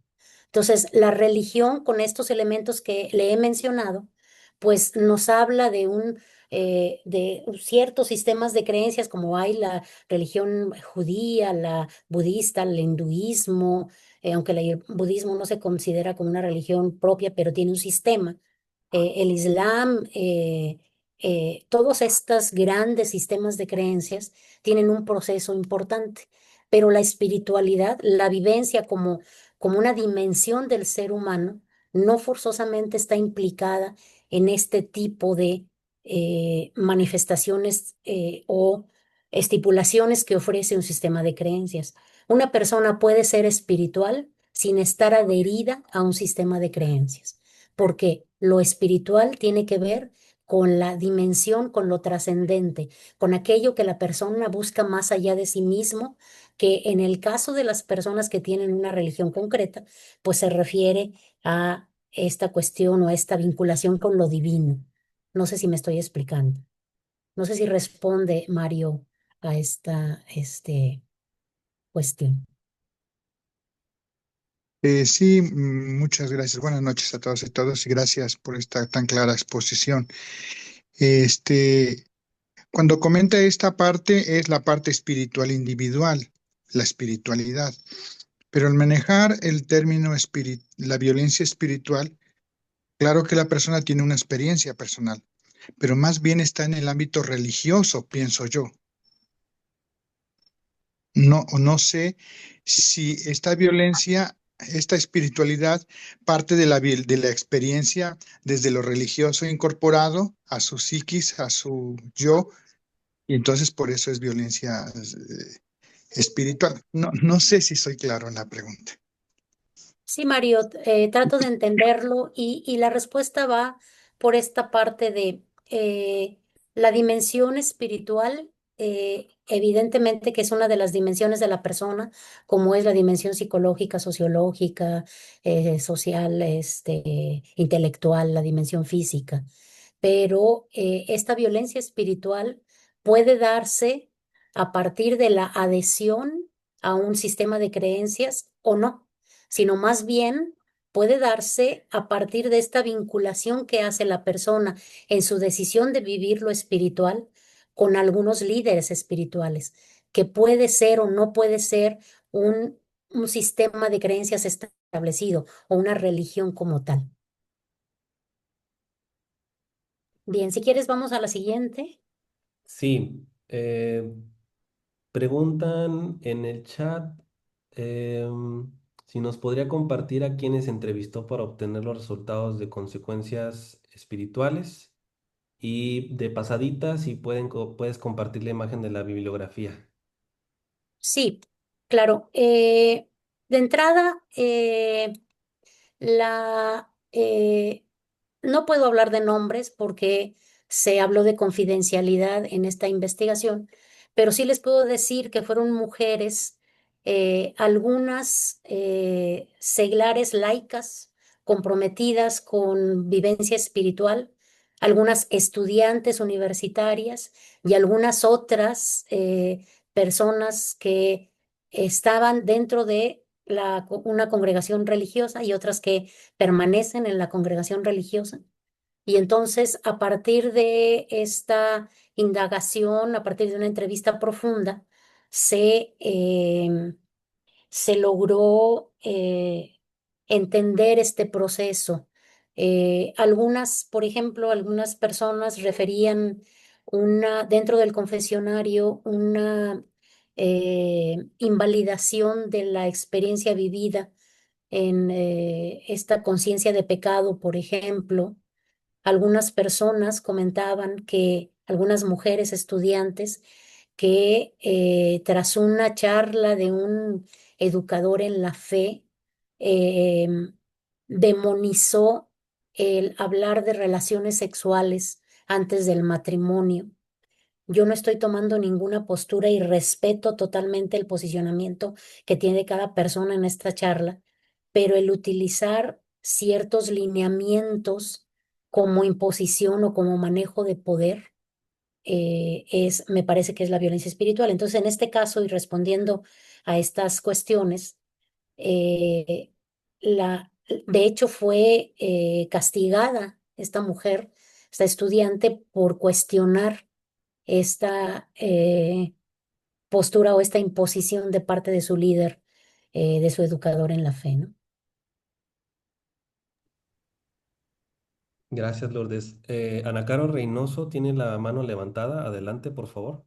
Entonces, la religión con estos elementos que le he mencionado, pues nos habla de ciertos sistemas de creencias como hay la religión judía, la budista, el hinduismo, aunque el budismo no se considera como una religión propia, pero tiene un sistema. El Islam, todos estos grandes sistemas de creencias tienen un proceso importante, pero la espiritualidad, la vivencia como una dimensión del ser humano, no forzosamente está implicada en este tipo de manifestaciones o estipulaciones que ofrece un sistema de creencias. Una persona puede ser espiritual sin estar adherida a un sistema de creencias, porque lo espiritual tiene que ver con la dimensión, con lo trascendente, con aquello que la persona busca más allá de sí mismo, que en el caso de las personas que tienen una religión concreta, pues se refiere a esta cuestión o a esta vinculación con lo divino. No sé si me estoy explicando. No sé si responde Mario a esta cuestión. Sí, muchas gracias. Buenas noches a todos y todos y gracias por esta tan clara exposición. Este, Cuando comenta esta parte es la parte espiritual individual, la espiritualidad, pero al manejar el término la violencia espiritual, claro que la persona tiene una experiencia personal, pero más bien está en el ámbito religioso, pienso yo. No sé si esta violencia, esta espiritualidad parte de de la experiencia desde lo religioso incorporado a su psiquis, a su yo, y entonces por eso es violencia espiritual. No sé si soy claro en la pregunta. Sí, Mario, trato de entenderlo y la respuesta va por esta parte de la dimensión espiritual, evidentemente que es una de las dimensiones de la persona, como es la dimensión psicológica, sociológica, social, intelectual, la dimensión física. Pero esta violencia espiritual puede darse a partir de la adhesión a un sistema de creencias o no, sino más bien puede darse a partir de esta vinculación que hace la persona en su decisión de vivir lo espiritual con algunos líderes espirituales, que puede ser o no puede ser un sistema de creencias establecido o una religión como tal. Bien, si quieres, vamos a la siguiente. Sí, preguntan en el chat si nos podría compartir a quienes entrevistó para obtener los resultados de consecuencias espirituales y de pasadita si puedes compartir la imagen de la bibliografía. Sí, claro. De entrada, la, no puedo hablar de nombres porque se habló de confidencialidad en esta investigación, pero sí les puedo decir que fueron mujeres, algunas seglares laicas comprometidas con vivencia espiritual, algunas estudiantes universitarias y algunas otras personas que estaban dentro de una congregación religiosa y otras que permanecen en la congregación religiosa. Y entonces, a partir de esta indagación, a partir de una entrevista profunda, se logró entender este proceso. Algunas, por ejemplo, algunas personas referían dentro del confesionario una invalidación de la experiencia vivida en esta conciencia de pecado, por ejemplo. Algunas personas comentaban que algunas mujeres estudiantes que tras una charla de un educador en la fe, eh, demonizó el hablar de relaciones sexuales antes del matrimonio. Yo no estoy tomando ninguna postura y respeto totalmente el posicionamiento que tiene cada persona en esta charla, pero el utilizar ciertos lineamientos como imposición o como manejo de poder me parece que es la violencia espiritual. Entonces, en este caso, y respondiendo a estas cuestiones, eh, de hecho fue castigada esta mujer, esta estudiante, por cuestionar esta postura o esta imposición de parte de su líder, de su educador en la fe, ¿no? Gracias, Lourdes. Ana Caro Reynoso tiene la mano levantada. Adelante, por favor.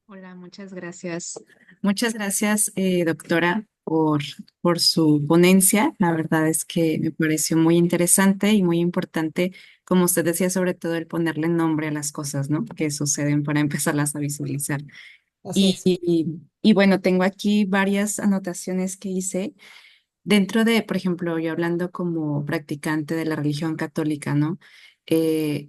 Hola, muchas gracias. Muchas gracias, doctora, por su ponencia. La verdad es que me pareció muy interesante y muy importante como usted decía, sobre todo el ponerle nombre a las cosas, ¿no? Que suceden para empezarlas a visualizar. Así Y, es. y bueno, tengo aquí varias anotaciones que hice dentro de, por ejemplo, yo hablando como practicante de la religión católica, ¿no? Eh,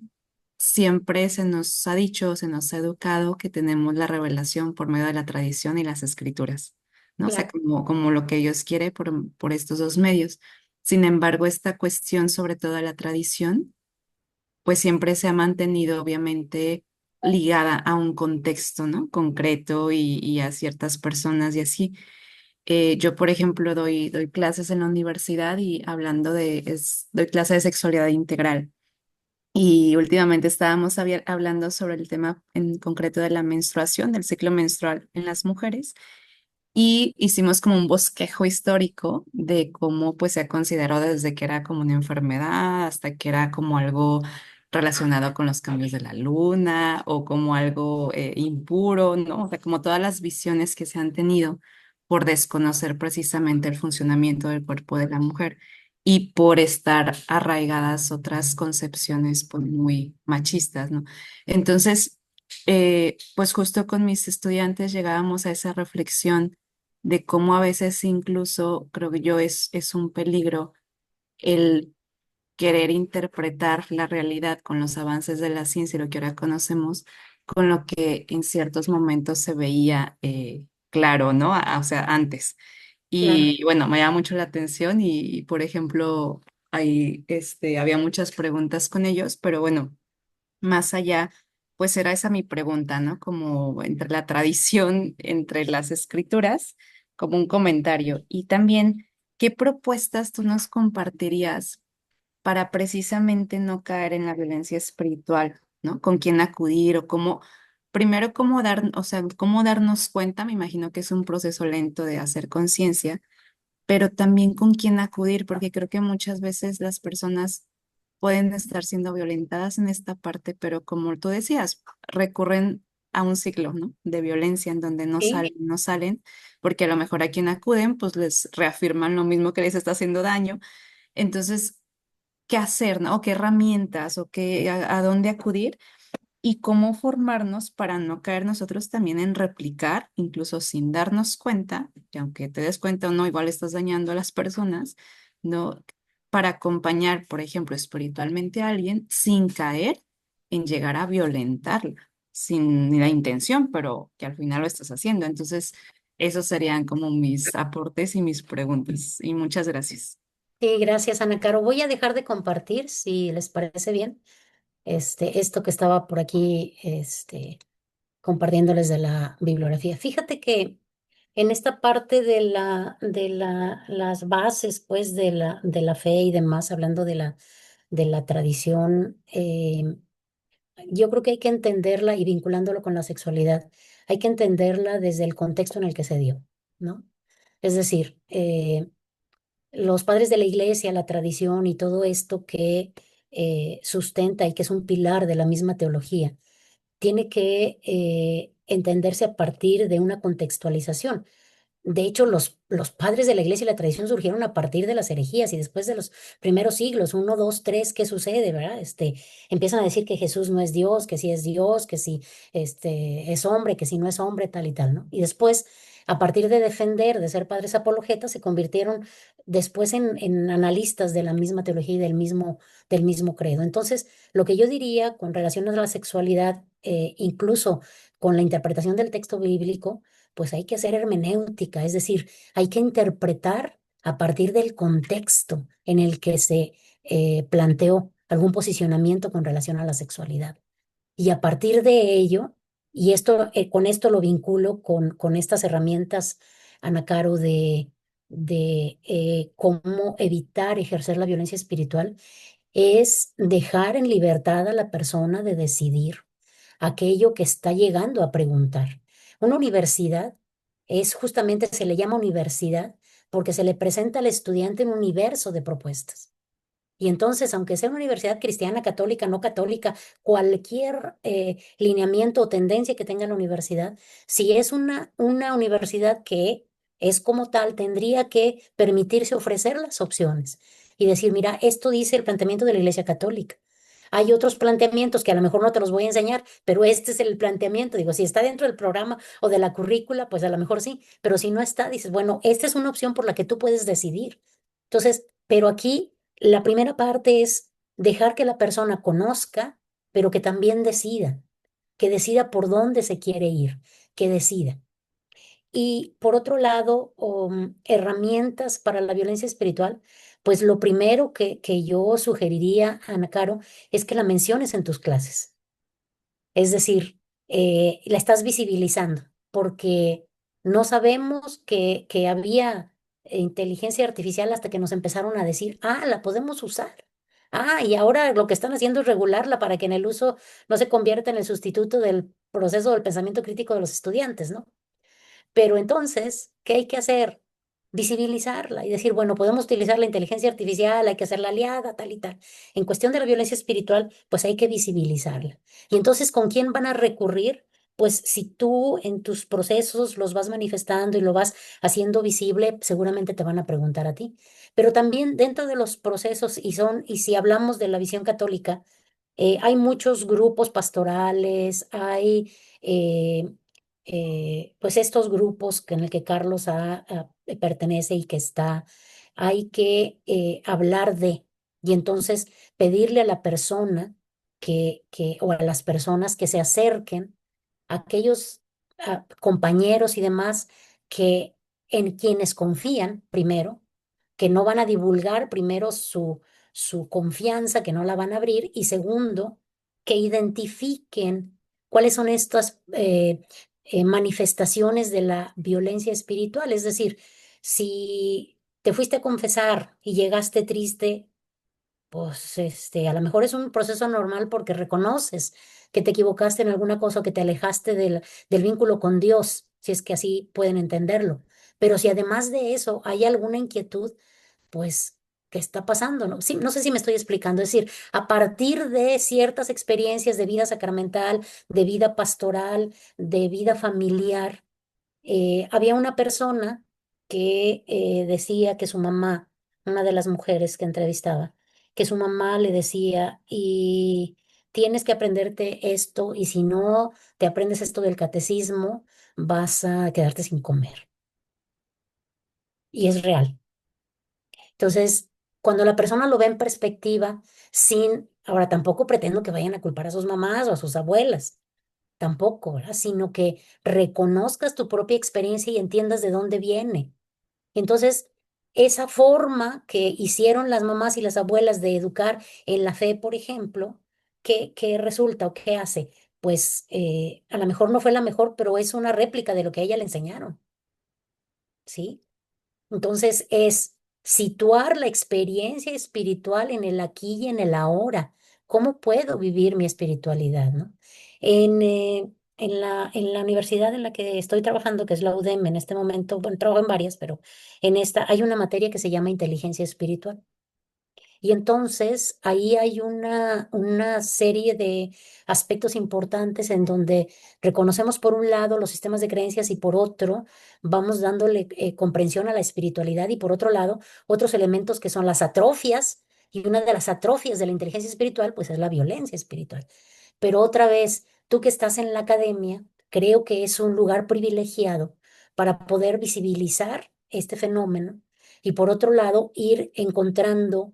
Siempre se nos ha dicho, se nos ha educado que tenemos la revelación por medio de la tradición y las escrituras, ¿no? O sea, Claro, como lo que Dios quiere por estos dos medios. Sin embargo, esta cuestión, sobre todo de la tradición, pues siempre se ha mantenido obviamente ligada a un contexto, ¿no? Concreto y a ciertas personas y así. Yo, por ejemplo, doy clases en la universidad y hablando doy clases de sexualidad integral. Y últimamente estábamos hablando sobre el tema en concreto de la menstruación, del ciclo menstrual en las mujeres. Y hicimos como un bosquejo histórico de cómo pues se consideró desde que era como una enfermedad hasta que era como algo relacionado con los cambios de la luna o como algo impuro, ¿no? O sea, como todas las visiones que se han tenido por desconocer precisamente el funcionamiento del cuerpo de la mujer y por estar arraigadas otras concepciones pues muy machistas, ¿no? Entonces, pues justo con mis estudiantes llegábamos a esa reflexión de cómo a veces incluso creo que yo es un peligro el querer interpretar la realidad con los avances de la ciencia y lo que ahora conocemos, con lo que en ciertos momentos se veía claro, ¿no? O sea, antes. claro. Y bueno, me llama mucho la atención por ejemplo, ahí había muchas preguntas con ellos, pero bueno, más allá, pues era esa mi pregunta, ¿no? Como entre la tradición, entre las escrituras, como un comentario. Y también, ¿qué propuestas tú nos compartirías para precisamente no caer en la violencia espiritual, ¿no? ¿Con quién acudir o cómo, primero cómo dar, o sea, cómo darnos cuenta? Me imagino que es un proceso lento de hacer conciencia, pero también con quién acudir, porque creo que muchas veces las personas pueden estar siendo violentadas en esta parte, pero como tú decías, recurren a un ciclo, ¿no? De violencia en donde no Sí, salen, no salen, porque a lo mejor a quien acuden, pues les reafirman lo mismo que les está haciendo daño. Entonces, ¿qué hacer, no? O qué herramientas o a dónde acudir y cómo formarnos para no caer nosotros también en replicar, incluso sin darnos cuenta, que aunque te des cuenta o no, igual estás dañando a las personas, ¿no? Para acompañar, por ejemplo, espiritualmente a alguien sin caer en llegar a violentarla, sin la intención, pero que al final lo estás haciendo. Entonces, esos serían como mis aportes y mis preguntas. Y muchas gracias. sí, gracias, Ana Caro. Voy a dejar de compartir, si les parece bien, esto que estaba por aquí, compartiéndoles de la bibliografía. Fíjate que en esta parte las bases, pues, de la fe y demás, hablando de la tradición, yo creo que hay que entenderla y vinculándolo con la sexualidad, hay que entenderla desde el contexto en el que se dio, ¿no? Es decir, los padres de la iglesia, la tradición y todo esto que sustenta y que es un pilar de la misma teología, tiene que entenderse a partir de una contextualización. De hecho, los padres de la iglesia y la tradición surgieron a partir de las herejías y después de los primeros siglos, uno, dos, tres, ¿qué sucede, verdad? Empiezan a decir que Jesús no es Dios, que sí es Dios, que sí es hombre, que sí no es hombre, tal y tal, ¿no? Y después, a partir de defender, de ser padres apologetas, se convirtieron después en analistas de la misma teología y del mismo credo. Entonces, lo que yo diría con relación a la sexualidad, incluso con la interpretación del texto bíblico, pues hay que hacer hermenéutica, es decir, hay que interpretar a partir del contexto en el que se planteó algún posicionamiento con relación a la sexualidad. Y a partir de ello, y con esto lo vinculo con estas herramientas, Ana Caro, de cómo evitar ejercer la violencia espiritual, es dejar en libertad a la persona de decidir aquello que está llegando a preguntar. Una universidad se le llama universidad porque se le presenta al estudiante un universo de propuestas. Y entonces, aunque sea una universidad cristiana, católica, no católica, cualquier lineamiento o tendencia que tenga la universidad, si es una universidad que es como tal, tendría que permitirse ofrecer las opciones y decir, mira, esto dice el planteamiento de la Iglesia Católica. Hay otros planteamientos que a lo mejor no te los voy a enseñar, pero este es el planteamiento. Digo, si está dentro del programa o de la currícula, pues a lo mejor sí, pero si no está, dices, bueno, esta es una opción por la que tú puedes decidir. Entonces, pero aquí la primera parte es dejar que la persona conozca, pero que decida por dónde se quiere ir, que decida. Y por otro lado, herramientas para la violencia espiritual, pues lo primero que yo sugeriría, Ana Caro, es que la menciones en tus clases. Es decir, la estás visibilizando, porque no sabemos que había inteligencia artificial hasta que nos empezaron a decir, la podemos usar. Y ahora lo que están haciendo es regularla para que en el uso no se convierta en el sustituto del proceso del pensamiento crítico de los estudiantes, ¿no? Pero entonces, ¿qué hay que hacer? Visibilizarla y decir, bueno, podemos utilizar la inteligencia artificial, hay que hacerla aliada, tal y tal. En cuestión de la violencia espiritual, pues hay que visibilizarla. Y entonces, ¿con quién van a recurrir? Pues si tú en tus procesos los vas manifestando y lo vas haciendo visible, seguramente te van a preguntar a ti. Pero también dentro de los procesos, y si hablamos de la visión católica, hay muchos grupos pastorales, hay pues estos grupos en el que Carlos pertenece y que está, hay que hablar y entonces pedirle a la persona o a las personas que se acerquen a aquellos compañeros y demás que en quienes confían primero, que no van a divulgar primero su confianza, que no la van a abrir, y segundo, que identifiquen cuáles son estas manifestaciones de la violencia espiritual. Es decir, si te fuiste a confesar y llegaste triste, pues a lo mejor es un proceso normal porque reconoces que te equivocaste en alguna cosa o que te alejaste del vínculo con Dios, si es que así pueden entenderlo. Pero si además de eso hay alguna inquietud, pues, ¿qué está pasando? ¿No? Sí, no sé si me estoy explicando. Es decir, a partir de ciertas experiencias de vida sacramental, de vida pastoral, de vida familiar, había una persona que decía que su mamá, una de las mujeres que entrevistaba, que su mamá le decía, y tienes que aprenderte esto, y si no te aprendes esto del catecismo, vas a quedarte sin comer. Y es real. Entonces, cuando la persona lo ve en perspectiva, ahora tampoco pretendo que vayan a culpar a sus mamás o a sus abuelas, tampoco, ¿verdad? Sino que reconozcas tu propia experiencia y entiendas de dónde viene. Entonces, esa forma que hicieron las mamás y las abuelas de educar en la fe, por ejemplo, ¿qué resulta o qué hace? Pues a lo mejor no fue la mejor, pero es una réplica de lo que a ella le enseñaron, ¿sí? Entonces es situar la experiencia espiritual en el aquí y en el ahora. ¿Cómo puedo vivir mi espiritualidad, no? En la universidad en la que estoy trabajando, que es la UDEM en este momento, bueno, trabajo en varias, pero en esta hay una materia que se llama inteligencia espiritual. Y entonces ahí hay una serie de aspectos importantes en donde reconocemos por un lado los sistemas de creencias y por otro vamos dándole comprensión a la espiritualidad y por otro lado otros elementos que son las atrofias y una de las atrofias de la inteligencia espiritual pues es la violencia espiritual. Pero otra vez, tú que estás en la academia, creo que es un lugar privilegiado para poder visibilizar este fenómeno y por otro lado ir encontrando.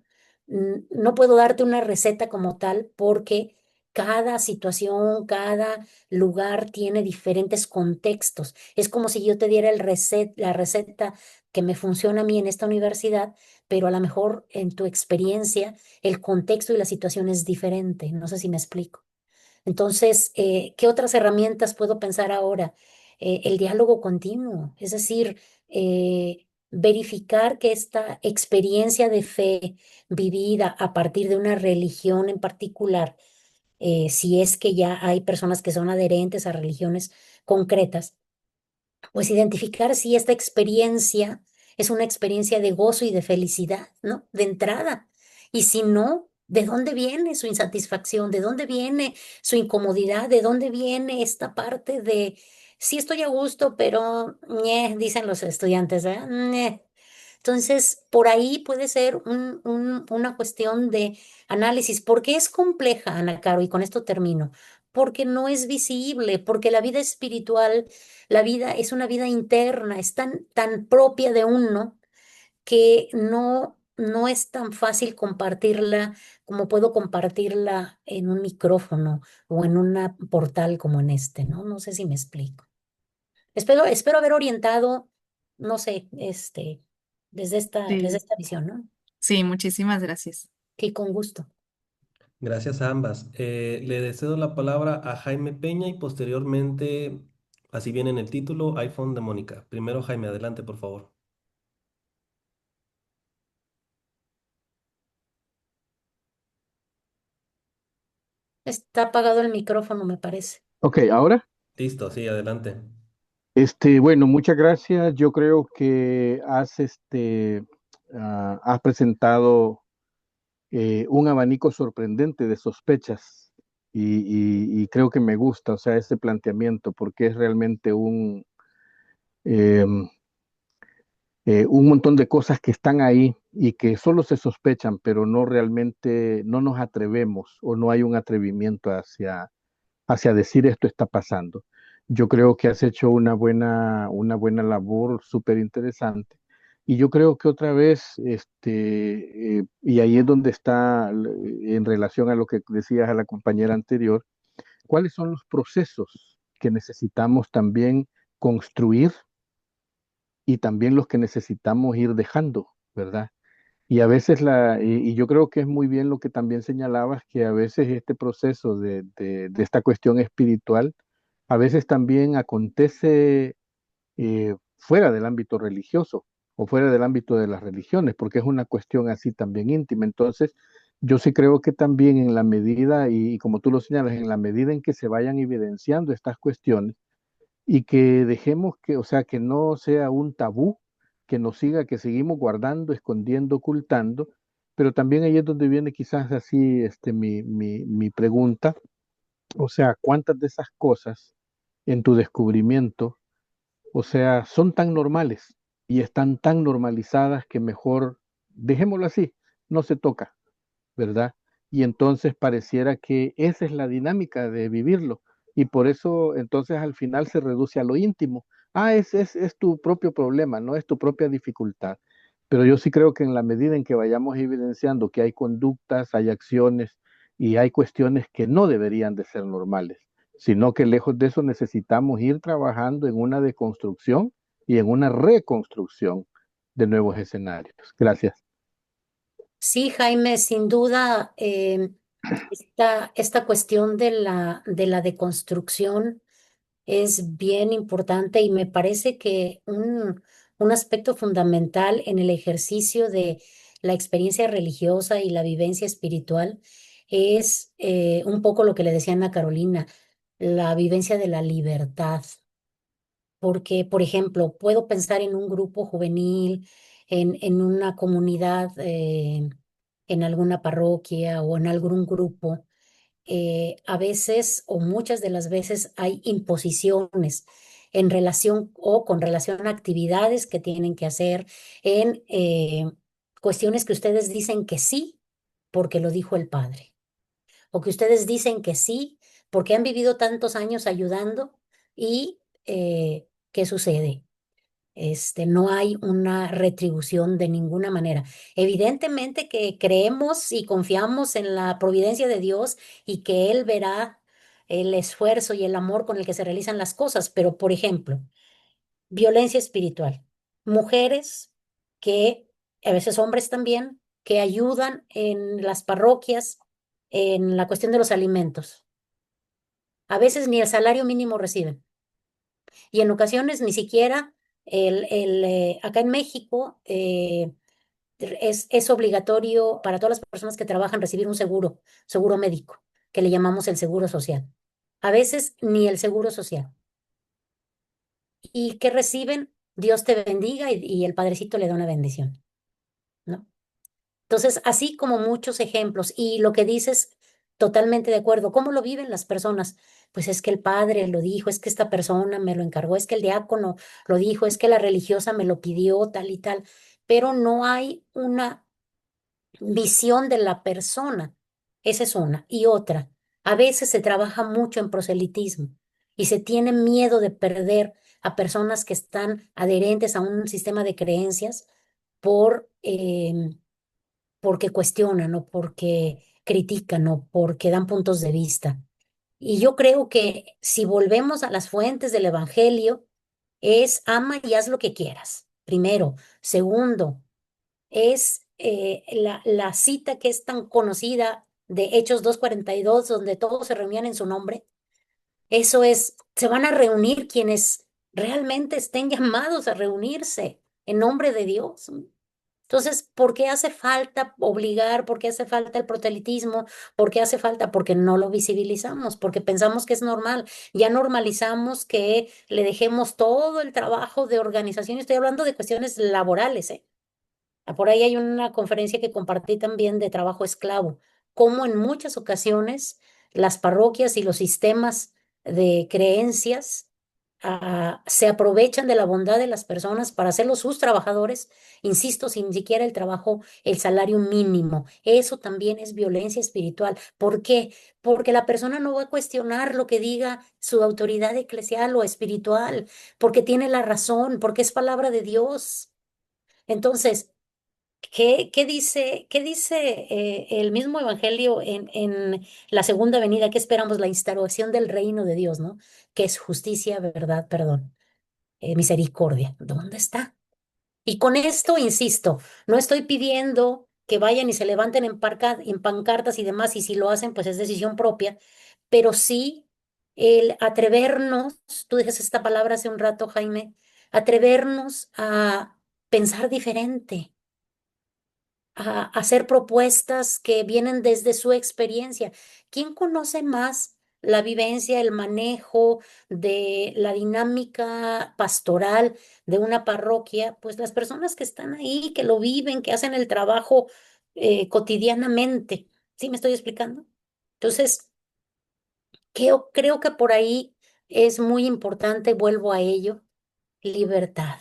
No puedo darte una receta como tal porque cada situación, cada lugar tiene diferentes contextos. Es como si yo te diera la receta que me funciona a mí en esta universidad, pero a lo mejor en tu experiencia el contexto y la situación es diferente. No sé si me explico. Entonces, ¿qué otras herramientas puedo pensar ahora? El diálogo continuo, es decir, verificar que esta experiencia de fe vivida a partir de una religión en particular, si es que ya hay personas que son adherentes a religiones concretas, pues identificar si esta experiencia es una experiencia de gozo y de felicidad, ¿no? De entrada. Y si no, ¿de dónde viene su insatisfacción? ¿De dónde viene su incomodidad? ¿De dónde viene esta parte de, sí estoy a gusto, pero, dicen los estudiantes, ¿verdad? Entonces, por ahí puede ser una cuestión de análisis. ¿Por qué es compleja, Ana Caro? Y con esto termino. Porque no es visible, porque la vida espiritual, la vida es una vida interna, es tan propia de uno que no es tan fácil compartirla como puedo compartirla en un micrófono o en un portal como en este, ¿no? No sé si me explico. Espero haber orientado, no sé, desde Sí, esta visión, ¿no? sí, muchísimas gracias. Que con gusto. Gracias a ambas. Le cedo la palabra a Jaime Peña y posteriormente, así viene en el título, iPhone de Mónica. Primero, Jaime, adelante, por favor. Está apagado el micrófono, me parece. Ok, ahora, Listo, sí, adelante. bueno, muchas gracias. Yo creo que has presentado un abanico sorprendente de sospechas y creo que me gusta, o sea, ese planteamiento porque es realmente em, un montón de cosas que están ahí y que solo se sospechan, pero no realmente, no nos atrevemos o no hay un atrevimiento hacia decir esto está pasando. Yo creo que has hecho una buena labor súper interesante. Y yo creo que otra vez, y ahí es donde está en relación a lo que decías a la compañera anterior, ¿cuáles son los procesos que necesitamos también construir y también los que necesitamos ir dejando, ¿verdad? Y a veces y yo creo que es muy bien lo que también señalabas, que a veces este proceso de esta cuestión espiritual, a veces también acontece fuera del ámbito religioso o fuera del ámbito de las religiones, porque es una cuestión así también íntima. Entonces, yo sí creo que también en la medida, y como tú lo señalas, en la medida en que se vayan evidenciando estas cuestiones, y que dejemos que, o sea, que no sea un tabú, que nos siga, que seguimos guardando, escondiendo, ocultando, pero también ahí es donde viene quizás así mi pregunta, o sea, ¿cuántas de esas cosas en tu descubrimiento, o sea, son tan normales y están tan normalizadas que mejor, dejémoslo así, no se toca? ¿Verdad? Y entonces pareciera que esa es la dinámica de vivirlo. Y por eso entonces al final se reduce a lo íntimo. Ah, es tu propio problema, no es tu propia dificultad. Pero yo sí creo que en la medida en que vayamos evidenciando que hay conductas, hay acciones y hay cuestiones que no deberían de ser normales, sino que lejos de eso necesitamos ir trabajando en una deconstrucción y en una reconstrucción de nuevos escenarios. Gracias. Sí, Jaime, sin duda, esta cuestión de la deconstrucción es bien importante y me parece que un aspecto fundamental en el ejercicio de la experiencia religiosa y la vivencia espiritual es un poco lo que le decía Ana Carolina, la vivencia de la libertad. Porque, por ejemplo, puedo pensar en un grupo juvenil, en una comunidad, en alguna parroquia o en algún grupo. A veces o muchas de las veces hay imposiciones en relación o con relación a actividades que tienen que hacer, en cuestiones que ustedes dicen que sí porque lo dijo el padre, o que ustedes dicen que sí porque han vivido tantos años ayudando y ¿qué sucede? No hay una retribución de ninguna manera. Evidentemente que creemos y confiamos en la providencia de Dios y que Él verá el esfuerzo y el amor con el que se realizan las cosas, pero por ejemplo, violencia espiritual. Mujeres que, a veces hombres también, que ayudan en las parroquias en la cuestión de los alimentos. A veces ni el salario mínimo reciben y en ocasiones ni siquiera acá en México es obligatorio para todas las personas que trabajan recibir un seguro médico, que le llamamos el seguro social. A veces ni el seguro social. ¿Y que reciben? Dios te bendiga y el Padrecito le da una bendición, ¿no? Entonces, así como muchos ejemplos, y lo que dices, totalmente de acuerdo. ¿Cómo lo viven las personas? Pues es que el padre lo dijo, es que esta persona me lo encargó, es que el diácono lo dijo, es que la religiosa me lo pidió, tal y tal. pero no hay una visión de la persona. Esa es una. Y otra, a veces se trabaja mucho en proselitismo y se tiene miedo de perder a personas que están adherentes a un sistema de creencias por, porque cuestionan o porque critican o porque dan puntos de vista. Y yo creo que si volvemos a las fuentes del Evangelio, es ama y haz lo que quieras, primero. Segundo, es la cita que es tan conocida de Hechos 2:42, donde todos se reunían en su nombre. Eso es, se van a reunir quienes realmente estén llamados a reunirse en nombre de Dios. Entonces, ¿por qué hace falta obligar? ¿Por qué hace falta el proselitismo? ¿Por qué hace falta? Porque no lo visibilizamos, porque pensamos que es normal. Ya normalizamos que le dejemos todo el trabajo de organización. Estoy hablando de cuestiones laborales, ¿eh? Por ahí hay una conferencia que compartí también de trabajo esclavo, cómo en muchas ocasiones las parroquias y los sistemas de creencias se aprovechan de la bondad de las personas para hacerlos sus trabajadores, insisto, sin siquiera el trabajo, el salario mínimo. Eso también es violencia espiritual. ¿Por qué? Porque la persona no va a cuestionar lo que diga su autoridad eclesial o espiritual, porque tiene la razón, porque es palabra de Dios. Entonces, qué dice el mismo Evangelio en la segunda venida? ¿Qué esperamos? La instauración del reino de Dios, ¿no? Que es justicia, verdad, perdón, misericordia. ¿Dónde está? Y con esto, insisto, no estoy pidiendo que vayan y se levanten en pancartas y demás, y si lo hacen, pues es decisión propia, pero sí el atrevernos, tú dejas esta palabra hace un rato, Jaime, atrevernos a pensar diferente, a hacer propuestas que vienen desde su experiencia. ¿Quién conoce más la vivencia, el manejo de la dinámica pastoral de una parroquia? Pues las personas que están ahí, que lo viven, que hacen el trabajo cotidianamente. ¿Sí me estoy explicando? Entonces, creo que por ahí es muy importante, vuelvo a ello, libertad.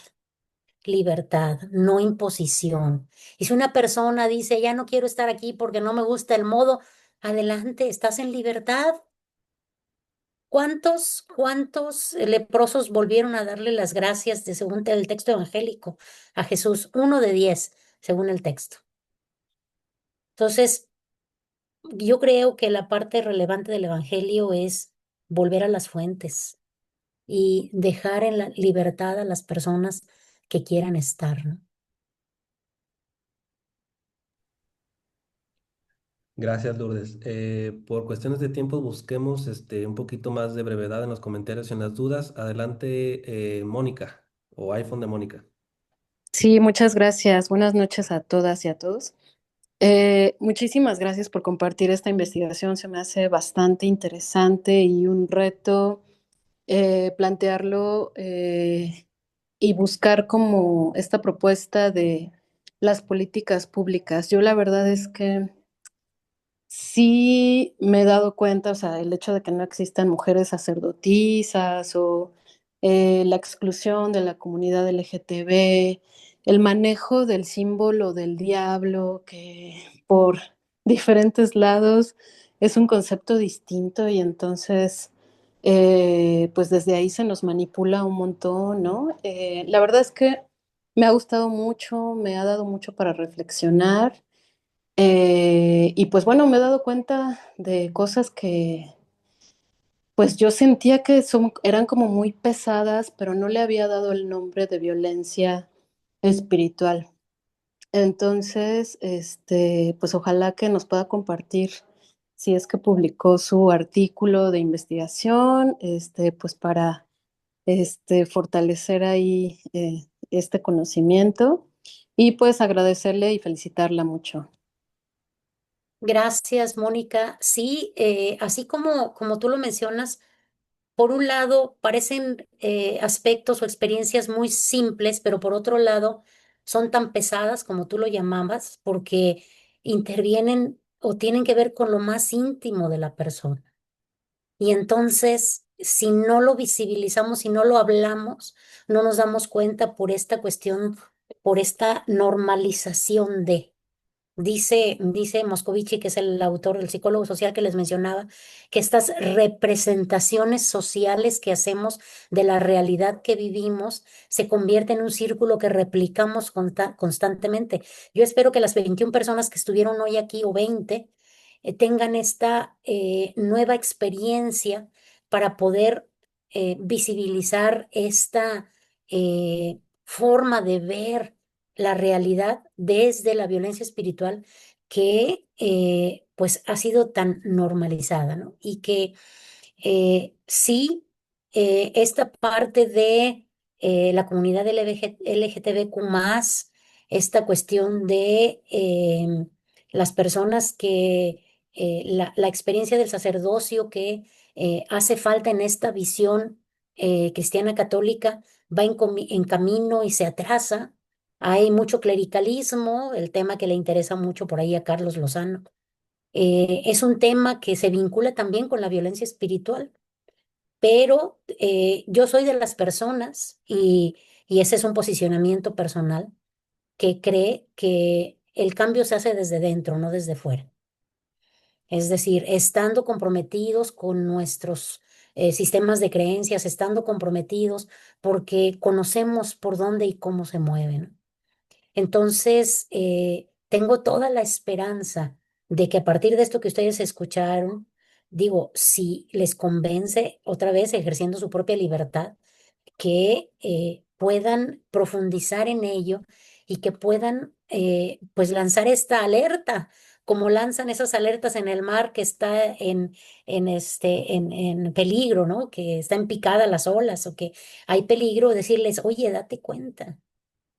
Libertad, no imposición. Y si una persona dice, ya no quiero estar aquí porque no me gusta el modo, adelante, estás en libertad. ¿Cuántos leprosos volvieron a darle las gracias según el texto evangélico a Jesús? 1 de 10, según el texto. Entonces, yo creo que la parte relevante del evangelio es volver a las fuentes y dejar en la libertad a las personas que quieran estar, ¿no? Gracias, Lourdes. Por cuestiones de tiempo, busquemos un poquito más de brevedad en los comentarios y en las dudas. Adelante, Mónica, o iPhone de Mónica. Sí, muchas gracias. Buenas noches a todas y a todos. Muchísimas gracias por compartir esta investigación. Se me hace bastante interesante y un reto plantearlo y buscar como esta propuesta de las políticas públicas. Yo la verdad es que sí me he dado cuenta, o sea, el hecho de que no existan mujeres sacerdotisas o la exclusión de la comunidad LGTB, el manejo del símbolo del diablo, que por diferentes lados es un concepto distinto y entonces, pues desde ahí se nos manipula un montón, ¿no? La verdad es que me ha gustado mucho, me ha dado mucho para reflexionar. Y pues bueno, me he dado cuenta de cosas que pues yo sentía que eran como muy pesadas, pero no le había dado el nombre de violencia espiritual. Entonces, pues ojalá que nos pueda compartir si es que publicó su artículo de investigación, pues para fortalecer ahí este conocimiento y pues agradecerle y felicitarla mucho. Gracias, Mónica. Sí, así como tú lo mencionas, por un lado parecen aspectos o experiencias muy simples, pero por otro lado son tan pesadas como tú lo llamabas, porque intervienen o tienen que ver con lo más íntimo de la persona. Y entonces, si no lo visibilizamos, si no lo hablamos, no nos damos cuenta por esta cuestión por esta normalización de. Dice Moscovici, que es el autor, el psicólogo social que les mencionaba, que estas representaciones sociales que hacemos de la realidad que vivimos se convierte en un círculo que replicamos constantemente. Yo espero que las 21 personas que estuvieron hoy aquí, o 20, tengan esta nueva experiencia para poder visibilizar esta forma de ver la realidad desde la violencia espiritual que pues ha sido tan normalizada, ¿no? Y que sí, esta parte de la comunidad LGTBQ+, esta cuestión de las personas que la experiencia del sacerdocio que hace falta en esta visión cristiana católica va en camino y se atrasa. Hay mucho clericalismo, el tema que le interesa mucho por ahí a Carlos Lozano. Es un tema que se vincula también con la violencia espiritual, pero yo soy de las personas, y ese es un posicionamiento personal, que cree que el cambio se hace desde dentro, no desde fuera. Es decir, estando comprometidos con nuestros sistemas de creencias, estando comprometidos porque conocemos por dónde y cómo se mueven. Entonces, tengo toda la esperanza de que a partir de esto que ustedes escucharon, digo, si les convence, otra vez ejerciendo su propia libertad, que puedan profundizar en ello y que puedan pues lanzar esta alerta, como lanzan esas alertas en el mar que está en peligro, ¿no? Que está en picada las olas, o que hay peligro, decirles, oye, date cuenta.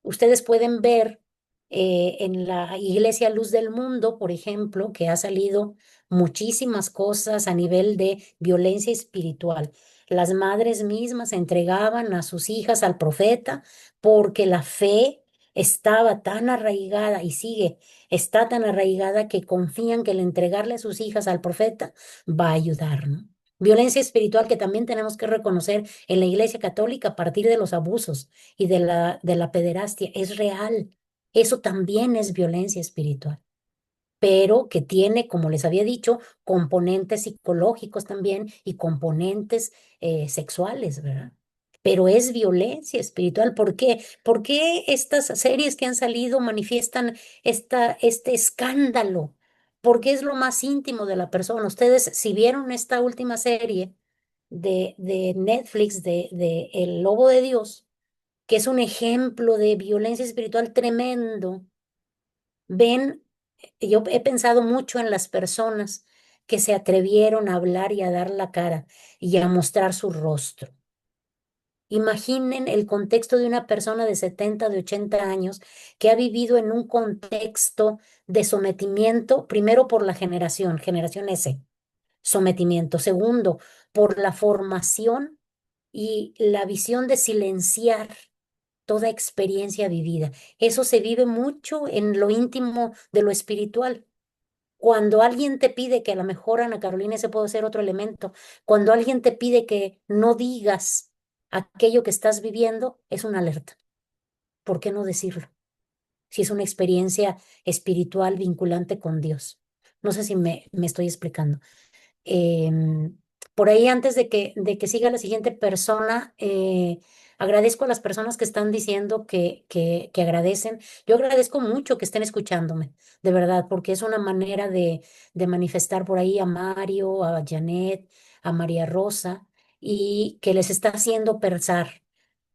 Ustedes pueden ver en la Iglesia Luz del Mundo, por ejemplo, que ha salido muchísimas cosas a nivel de violencia espiritual. Las madres mismas entregaban a sus hijas al profeta porque la fe estaba tan arraigada y está tan arraigada, que confían que el entregarle a sus hijas al profeta va a ayudar, ¿no? Violencia espiritual que también tenemos que reconocer en la Iglesia Católica a partir de los abusos y de la pederastia. Es real. Eso también es violencia espiritual, pero que tiene, como les había dicho, componentes psicológicos también y componentes sexuales, ¿verdad? Pero es violencia espiritual. ¿Por qué? ¿Por qué estas series que han salido manifiestan este escándalo? Porque es lo más íntimo de la persona. Ustedes, si vieron esta última serie de Netflix de El Lobo de Dios, que es un ejemplo de violencia espiritual tremendo, ven, yo he pensado mucho en las personas que se atrevieron a hablar y a dar la cara y a mostrar su rostro. Imaginen el contexto de una persona de 70, de 80 años que ha vivido en un contexto de sometimiento, primero por la generación S, sometimiento. Segundo, por la formación y la visión de silenciar toda experiencia vivida. Eso se vive mucho en lo íntimo de lo espiritual. Cuando alguien te pide, que a lo mejor, Ana Carolina, ese puede ser otro elemento, cuando alguien te pide que no digas aquello que estás viviendo, es una alerta. ¿Por qué no decirlo? Si es una experiencia espiritual vinculante con Dios. No sé si me estoy explicando. Em, por ahí, antes de que siga la siguiente persona, agradezco a las personas que están diciendo que agradecen. Yo agradezco mucho que estén escuchándome, de verdad, porque es una manera de manifestar por ahí a Mario, a Janet, a María Rosa, y que les está haciendo pensar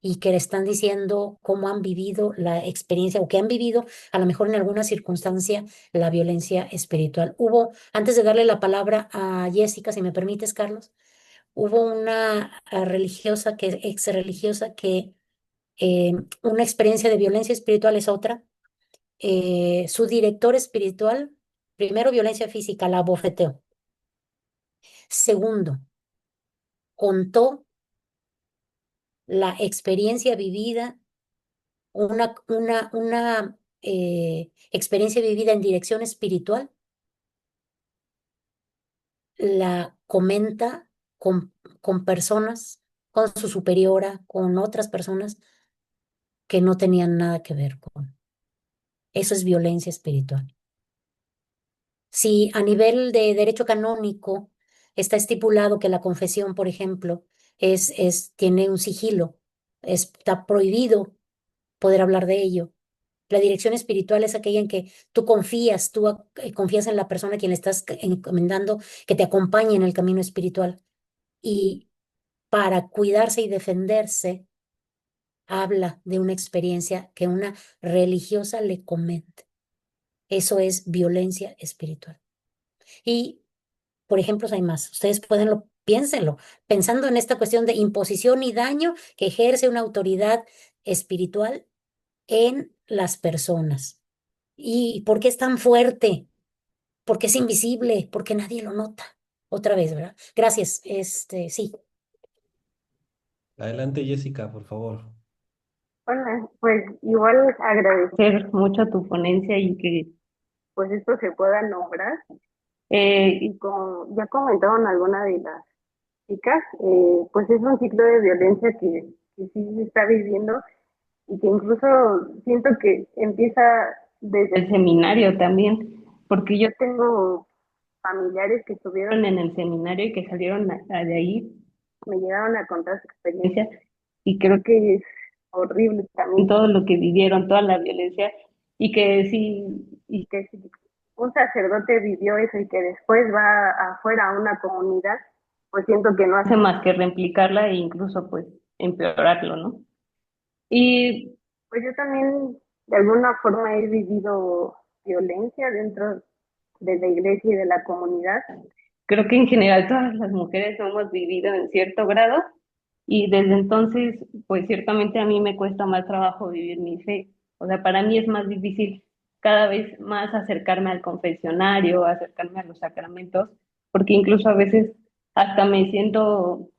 y que le están diciendo cómo han vivido la experiencia, o que han vivido a lo mejor en alguna circunstancia la violencia espiritual. Antes de darle la palabra a Jessica, si me permites, Carlos, hubo una religiosa, ex religiosa, que una experiencia de violencia espiritual es otra. Su director espiritual, primero violencia física, la abofeteó. Segundo, contó la experiencia vivida, una experiencia vivida en dirección espiritual, la comenta con personas, con su superiora, con otras personas que no tenían nada que ver con. Eso es violencia espiritual. Si a nivel de derecho canónico está estipulado que la confesión, por ejemplo, tiene un sigilo, está prohibido poder hablar de ello. La dirección espiritual es aquella en que tú confías en la persona a quien le estás encomendando que te acompañe en el camino espiritual. Y para cuidarse y defenderse, habla de una experiencia que una religiosa le comenta. Eso es violencia espiritual. Y, por ejemplo, hay más. Ustedes piénsenlo, pensando en esta cuestión de imposición y daño que ejerce una autoridad espiritual en las personas. ¿Y por qué es tan fuerte? ¿Por qué es invisible? Porque nadie lo nota. Otra vez, ¿verdad? Gracias. Sí. Adelante, Jessica, por favor. Hola, pues igual agradecer mucho tu ponencia y que pues esto se pueda lograr. Y como ya comentaron algunas de las chicas, pues es un ciclo de violencia que sí se está viviendo y que incluso siento que empieza desde el seminario también, porque yo tengo familiares que estuvieron en el seminario y que salieron de ahí, me llegaron a contar su experiencia y creo que es horrible también todo lo que vivieron, toda la violencia y que si un sacerdote vivió eso y que después va afuera a una comunidad, pues siento que no hace más que replicarla e incluso pues empeorarlo, ¿no? Y pues yo también de alguna forma he vivido violencia dentro de la iglesia y de la comunidad. Creo que en general todas las mujeres lo hemos vivido en cierto grado y desde entonces, pues ciertamente a mí me cuesta más trabajo vivir mi fe. O sea, para mí es más difícil cada vez más acercarme al confesionario, acercarme a los sacramentos, porque incluso a veces hasta me siento,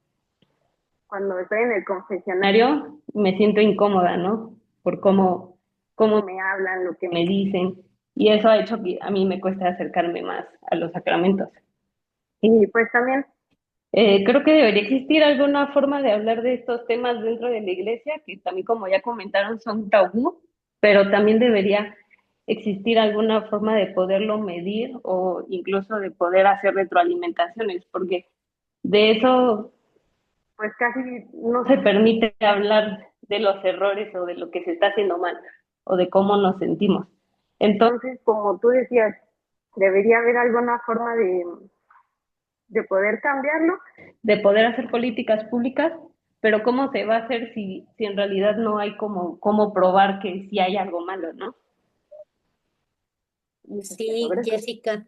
cuando estoy en el confesionario, me siento incómoda, ¿no? Por cómo me hablan, lo que me dicen, y eso ha hecho que a mí me cueste acercarme más a los sacramentos. Y pues también creo que debería existir alguna forma de hablar de estos temas dentro de la iglesia, que también como ya comentaron son tabú, pero también debería existir alguna forma de poderlo medir o incluso de poder hacer retroalimentaciones, porque de eso pues casi no se permite hablar de los errores o de lo que se está haciendo mal o de cómo nos sentimos. Entonces, como tú decías, debería haber alguna forma de poder cambiarlo, de poder hacer políticas públicas, pero ¿cómo se va a hacer si en realidad no hay cómo probar que sí hay algo malo, ¿no? Y eso es Sí, sobre eso.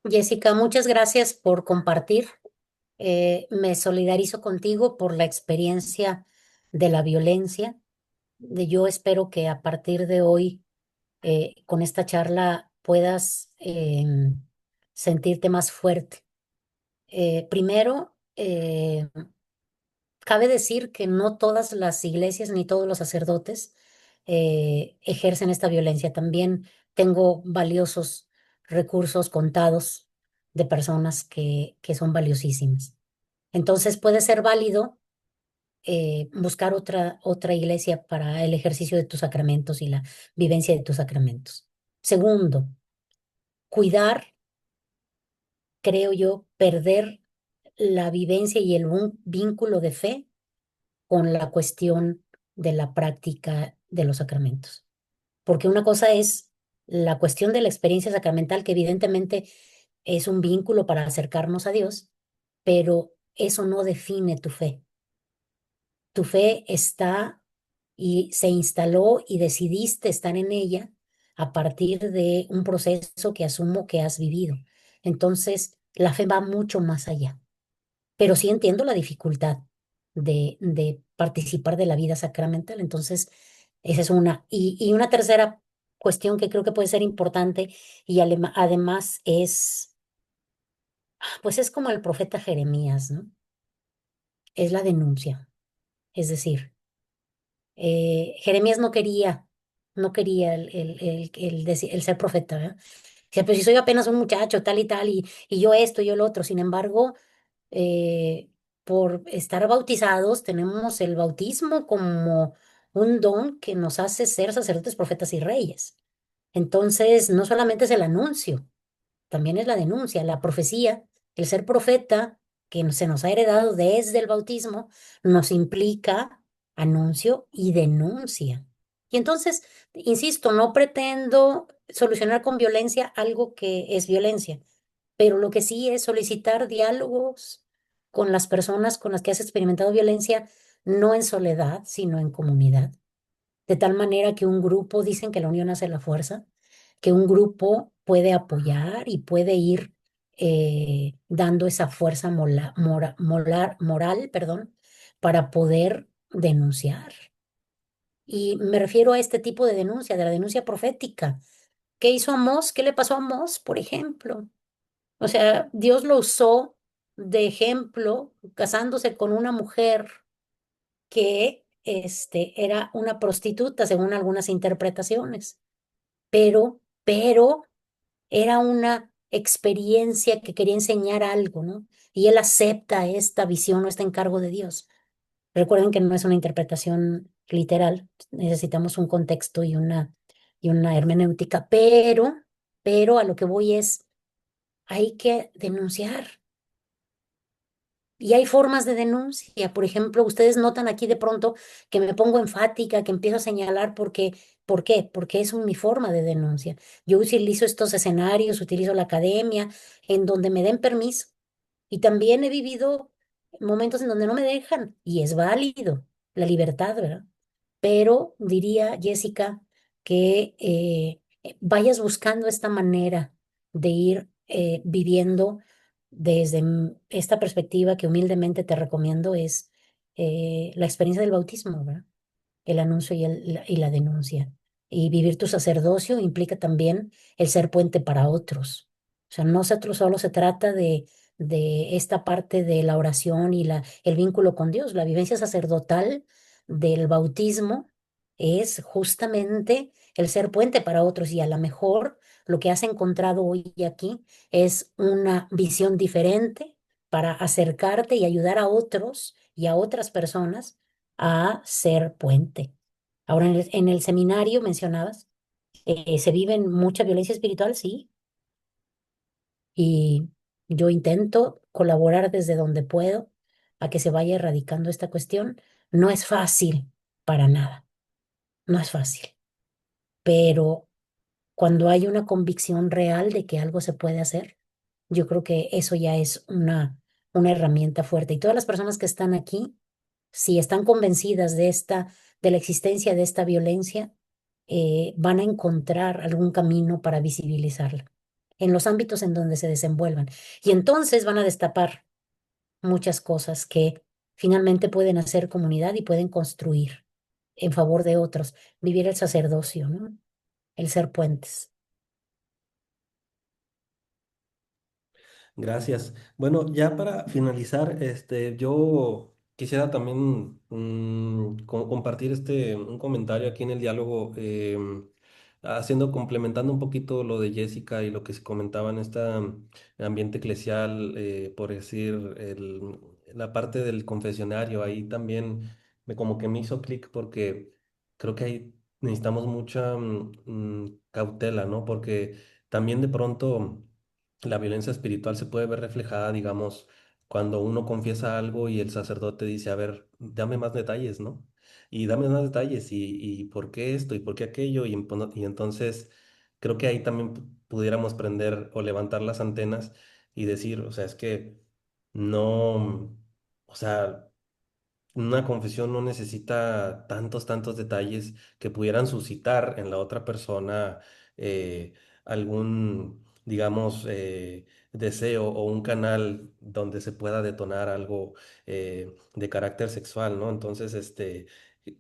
Jessica, muchas gracias por compartir. Me solidarizo contigo por la experiencia de la violencia. Yo espero que a partir de hoy, con esta charla, puedas sentirte más fuerte. Primero, cabe decir que no todas las iglesias ni todos los sacerdotes ejercen esta violencia. También tengo valiosos recursos contados de personas que son valiosísimas. Entonces puede ser válido buscar otra iglesia para el ejercicio de tus sacramentos y la vivencia de tus sacramentos. Segundo, cuidar, creo yo, perder la vivencia y el vínculo de fe con la cuestión de la práctica de los sacramentos. Porque una cosa es la cuestión de la experiencia sacramental, que evidentemente es un vínculo para acercarnos a Dios, pero eso no define tu fe. Tu fe está y se instaló y decidiste estar en ella a partir de un proceso que asumo que has vivido. Entonces, la fe va mucho más allá. Pero sí entiendo la dificultad de participar de la vida sacramental. Entonces, esa es una. Y una tercera cuestión que creo que puede ser importante y además pues es como el profeta Jeremías, ¿no? Es la denuncia. Es decir, Jeremías no quería el ser profeta, ¿verdad? Decía, pues si soy apenas un muchacho, tal y tal, y yo esto, yo lo otro. Sin embargo, por estar bautizados, tenemos el bautismo como un don que nos hace ser sacerdotes, profetas y reyes. Entonces, no solamente es el anuncio, también es la denuncia, la profecía, el ser profeta que se nos ha heredado desde el bautismo, nos implica anuncio y denuncia. Y entonces, insisto, no pretendo solucionar con violencia algo que es violencia, pero lo que sí es solicitar diálogos con las personas con las que has experimentado violencia, no en soledad, sino en comunidad. De tal manera que un grupo, dicen que la unión hace la fuerza, que un grupo puede apoyar y puede ir dando esa fuerza moral, perdón, para poder denunciar. Y me refiero a este tipo de denuncia, de la denuncia profética. ¿Qué hizo Amós? ¿Qué le pasó a Amós, por ejemplo? O sea, Dios lo usó de ejemplo casándose con una mujer que era una prostituta, según algunas interpretaciones, pero era una experiencia que quería enseñar algo, ¿no? Y él acepta esta visión o este encargo de Dios. Recuerden que no es una interpretación literal, necesitamos un contexto y una hermenéutica, pero a lo que voy es, hay que denunciar. Y hay formas de denuncia. Por ejemplo, ustedes notan aquí de pronto que me pongo enfática, que empiezo a señalar ¿por qué? Porque es mi forma de denuncia. Yo utilizo estos escenarios, utilizo la academia, en donde me den permiso. Y también he vivido momentos en donde no me dejan, y es válido la libertad, ¿verdad? Pero diría, Jessica, que vayas buscando esta manera de ir viviendo desde esta perspectiva que humildemente te recomiendo es la experiencia del bautismo, ¿verdad? El anuncio y la denuncia. Y vivir tu sacerdocio implica también el ser puente para otros. O sea, solo se trata de esta parte de la oración y el vínculo con Dios. La vivencia sacerdotal del bautismo es justamente el ser puente para otros y a lo mejor lo que has encontrado hoy aquí es una visión diferente para acercarte y ayudar a otros y a otras personas a ser puente. Ahora, en el seminario mencionabas, se vive mucha violencia espiritual, sí, y yo intento colaborar desde donde puedo a que se vaya erradicando esta cuestión. No es fácil para nada, no es fácil, pero cuando hay una convicción real de que algo se puede hacer, yo creo que eso ya es una herramienta fuerte. Y todas las personas que están aquí, si están convencidas de la existencia de esta violencia, van a encontrar algún camino para visibilizarla en los ámbitos en donde se desenvuelvan. Y entonces van a destapar muchas cosas que finalmente pueden hacer comunidad y pueden construir en favor de otros, vivir el sacerdocio, ¿no? El ser puentes. Gracias. Bueno, ya para finalizar, yo quisiera también compartir un comentario aquí en el diálogo, complementando un poquito lo de Jessica y lo que se comentaba en este ambiente eclesial, por decir, la parte del confesionario, ahí también como que me hizo clic porque creo que ahí necesitamos mucha cautela, ¿no? Porque también de pronto la violencia espiritual se puede ver reflejada, digamos, cuando uno confiesa algo y el sacerdote dice, a ver, dame más detalles, ¿no? Y dame más detalles y por qué esto y por qué aquello. Y entonces creo que ahí también pudiéramos prender o levantar las antenas y decir, o sea, es que no, o sea, una confesión no necesita tantos detalles que pudieran suscitar en la otra persona algún, digamos, deseo o un canal donde se pueda detonar algo de carácter sexual, ¿no? Entonces,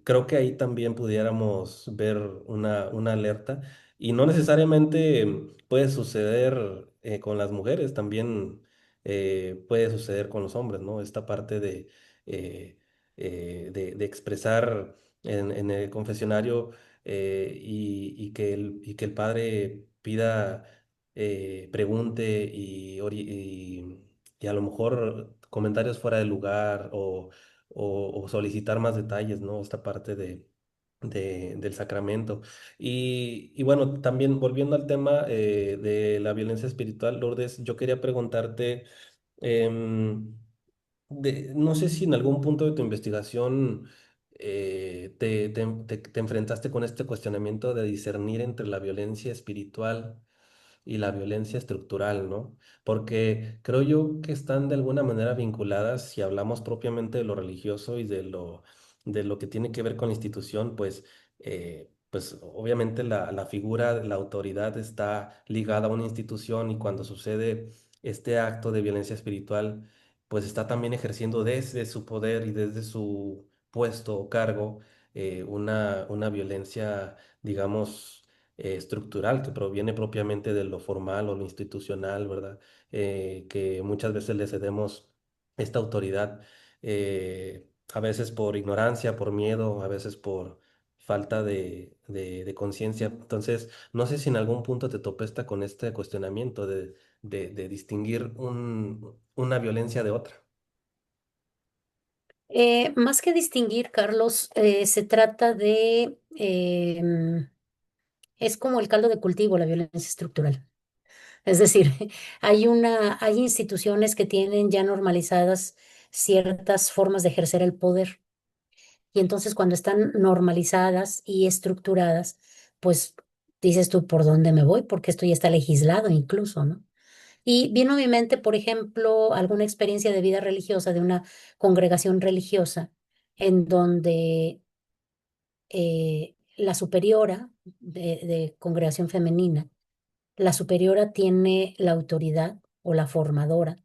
creo que ahí también pudiéramos ver una alerta y no necesariamente puede suceder con las mujeres, también puede suceder con los hombres, ¿no? Esta parte eh, de expresar en el confesionario y que el padre pida, pregunte y a lo mejor comentarios fuera de lugar o solicitar más detalles, ¿no? Esta parte del sacramento. Y bueno, también volviendo al tema de la violencia espiritual, Lourdes, yo quería preguntarte, em, no sé si en algún punto de tu investigación te enfrentaste con este cuestionamiento de discernir entre la violencia espiritual y la violencia estructural, ¿no? Porque creo yo que están de alguna manera vinculadas, si hablamos propiamente de lo religioso y de lo que tiene que ver con la institución, pues obviamente la figura de la autoridad está ligada a una institución y cuando sucede este acto de violencia espiritual, pues está también ejerciendo desde su poder y desde su puesto o cargo una violencia, digamos, estructural que proviene propiamente de lo formal o lo institucional, ¿verdad? Que muchas veces le cedemos esta autoridad, a veces por ignorancia, por miedo, a veces por falta de conciencia. Entonces, no sé si en algún punto te topesta con este cuestionamiento de distinguir una violencia de otra. Más que distinguir, Carlos, se trata de, es como el caldo de cultivo, la violencia estructural. Es decir, hay instituciones que tienen ya normalizadas ciertas formas de ejercer el poder. Y entonces cuando están normalizadas y estructuradas, pues dices tú, ¿por dónde me voy? Porque esto ya está legislado incluso, ¿no? Y vino a mi mente, por ejemplo, alguna experiencia de vida religiosa de una congregación religiosa en donde la superiora de congregación femenina, la superiora tiene la autoridad o la formadora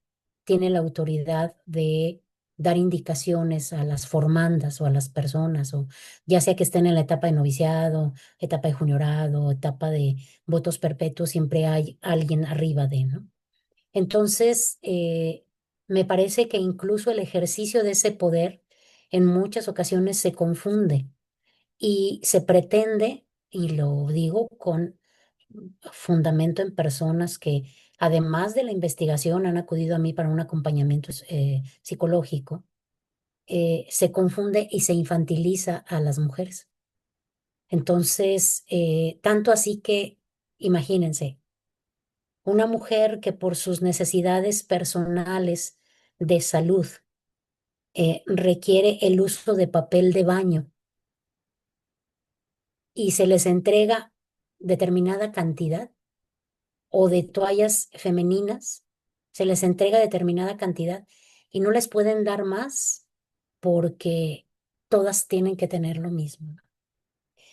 tiene la autoridad de dar indicaciones a las formandas o a las personas, o ya sea que estén en la etapa de noviciado, etapa de juniorado, etapa de votos perpetuos, siempre hay alguien arriba de, ¿no? Entonces, me parece que incluso el ejercicio de ese poder en muchas ocasiones se confunde y se pretende, y lo digo con fundamento en personas que, además de la investigación, han acudido a mí para un acompañamiento psicológico, se confunde y se infantiliza a las mujeres. Entonces, tanto así que, imagínense, una mujer que por sus necesidades personales de salud requiere el uso de papel de baño y se les entrega determinada cantidad o de toallas femeninas, se les entrega determinada cantidad y no les pueden dar más porque todas tienen que tener lo mismo.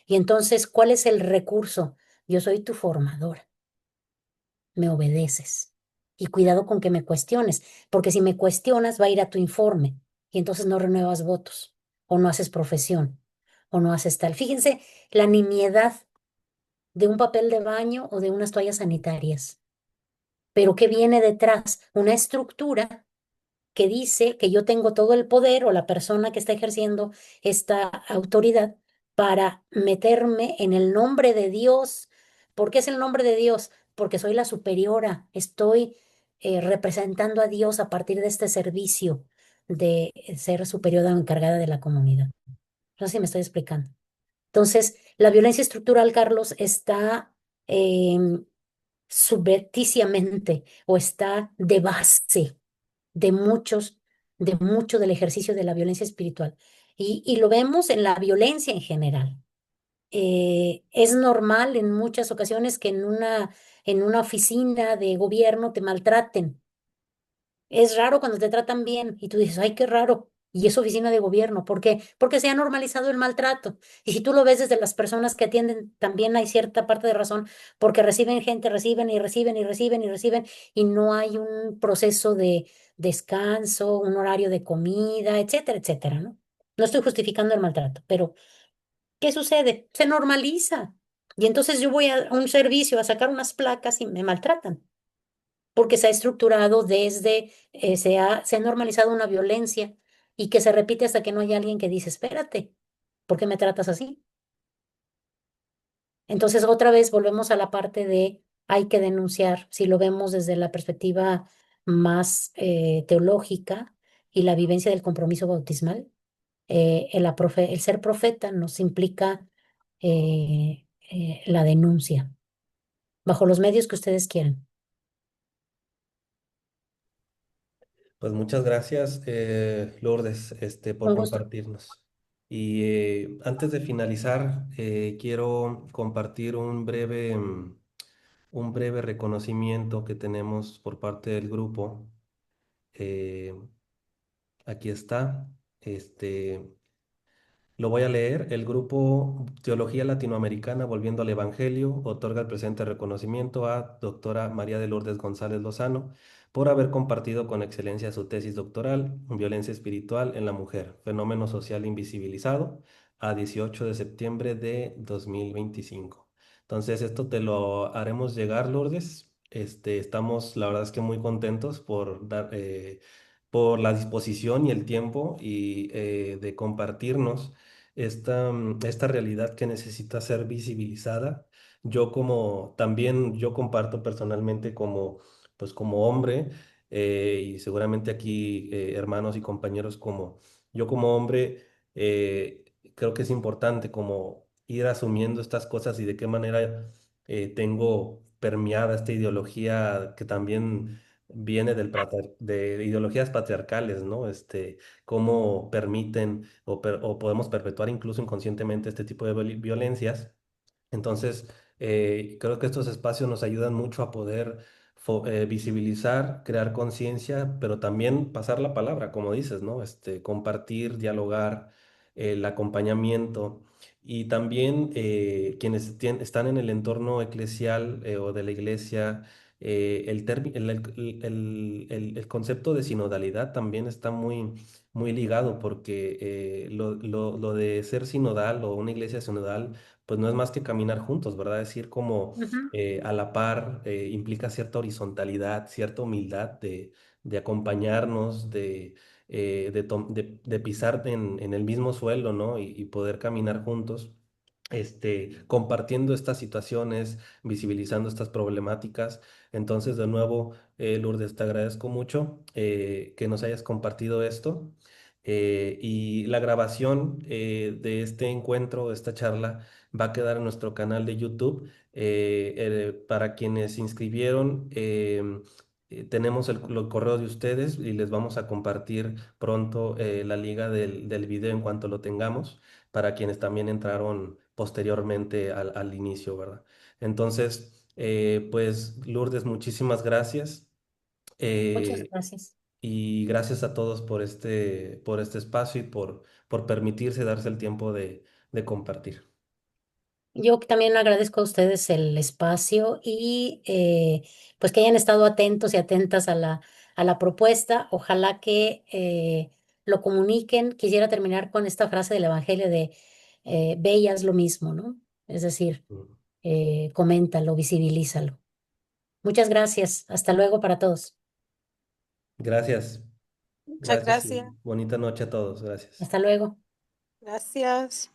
Y entonces, ¿cuál es el recurso? Yo soy tu formadora, me obedeces. Y cuidado con que me cuestiones, porque si me cuestionas va a ir a tu informe y entonces no renuevas votos o no haces profesión o no haces tal. Fíjense la nimiedad de un papel de baño o de unas toallas sanitarias. Pero ¿qué viene detrás? Una estructura que dice que yo tengo todo el poder o la persona que está ejerciendo esta autoridad para meterme en el nombre de Dios. ¿Por qué es el nombre de Dios? Porque soy la superiora, estoy representando a Dios a partir de este servicio de ser superiora o encargada de la comunidad. No sé si me estoy explicando. Entonces, la violencia estructural, Carlos, está em, subrepticiamente o está de base de muchos, de mucho del ejercicio de la violencia espiritual. Y lo vemos en la violencia en general. Es normal en muchas ocasiones que en una oficina de gobierno te maltraten. Es raro cuando te tratan bien y tú dices, ay, qué raro. Y es oficina de gobierno. ¿Por qué? Porque se ha normalizado el maltrato. Y si tú lo ves desde las personas que atienden, también hay cierta parte de razón, porque reciben gente, reciben y reciben y reciben y reciben, y no hay un proceso de descanso, un horario de comida, etcétera, etcétera, ¿no? No estoy justificando el maltrato, pero ¿qué sucede? Se normaliza. Y entonces yo voy a un servicio a sacar unas placas y me maltratan porque se ha estructurado desde, se ha normalizado una violencia y que se repite hasta que no hay alguien que dice, espérate, ¿por qué me tratas así? Entonces, otra vez volvemos a la parte de hay que denunciar, si lo vemos desde la perspectiva más teológica y la vivencia del compromiso bautismal, el ser profeta nos implica la denuncia, bajo los medios que ustedes quieran. Pues muchas gracias, Lourdes, por Un gusto. compartirnos. Y antes de finalizar, quiero compartir un breve reconocimiento que tenemos por parte del grupo. Eh, Aquí está. Lo voy a leer. El grupo Teología Latinoamericana Volviendo al Evangelio otorga el presente reconocimiento a doctora María de Lourdes González Lozano por haber compartido con excelencia su tesis doctoral, Violencia Espiritual en la Mujer, Fenómeno Social Invisibilizado, a 18 de septiembre de 2025. Entonces, esto te lo haremos llegar, Lourdes. Estamos, la verdad es que muy contentos por la disposición y el tiempo y de compartirnos esta realidad que necesita ser visibilizada. Yo comparto personalmente pues como hombre, y seguramente aquí hermanos y compañeros como hombre, creo que es importante como ir asumiendo estas cosas y de qué manera tengo permeada esta ideología que también viene de ideologías patriarcales, ¿no? Cómo permiten o podemos perpetuar incluso inconscientemente este tipo de violencias. Entonces, creo que estos espacios nos ayudan mucho a poder visibilizar, crear conciencia, pero también pasar la palabra, como dices, ¿no? Compartir, dialogar, el acompañamiento. Y también quienes están en el entorno eclesial o de la iglesia, el concepto de sinodalidad también está muy ligado porque lo de ser sinodal o una iglesia sinodal pues no es más que caminar juntos, ¿verdad? Es decir, como Ujú. a la par, implica cierta horizontalidad, cierta humildad de acompañarnos, de pisar en el mismo suelo, ¿no? Y poder caminar juntos. Compartiendo estas situaciones, visibilizando estas problemáticas. Entonces, de nuevo, Lourdes, te agradezco mucho que nos hayas compartido esto. Y la grabación de este encuentro, de esta charla, va a quedar en nuestro canal de YouTube. Para quienes se inscribieron, tenemos los correos de ustedes y les vamos a compartir pronto la liga del video en cuanto lo tengamos, para quienes también entraron posteriormente al inicio, ¿verdad? Entonces, pues Lourdes, muchísimas gracias. Muchas eh, gracias. y gracias a todos por este espacio y por permitirse darse el tiempo de compartir. Yo también agradezco a ustedes el espacio y pues que hayan estado atentos y atentas a la propuesta. Ojalá que lo comuniquen. Quisiera terminar con esta frase del Evangelio de ve y haz lo mismo, ¿no? Es decir, Mm. coméntalo, visibilízalo. Muchas gracias. Hasta luego para todos. Gracias, Muchas gracias gracias. y bonita noche a todos. Gracias. Hasta luego. Gracias.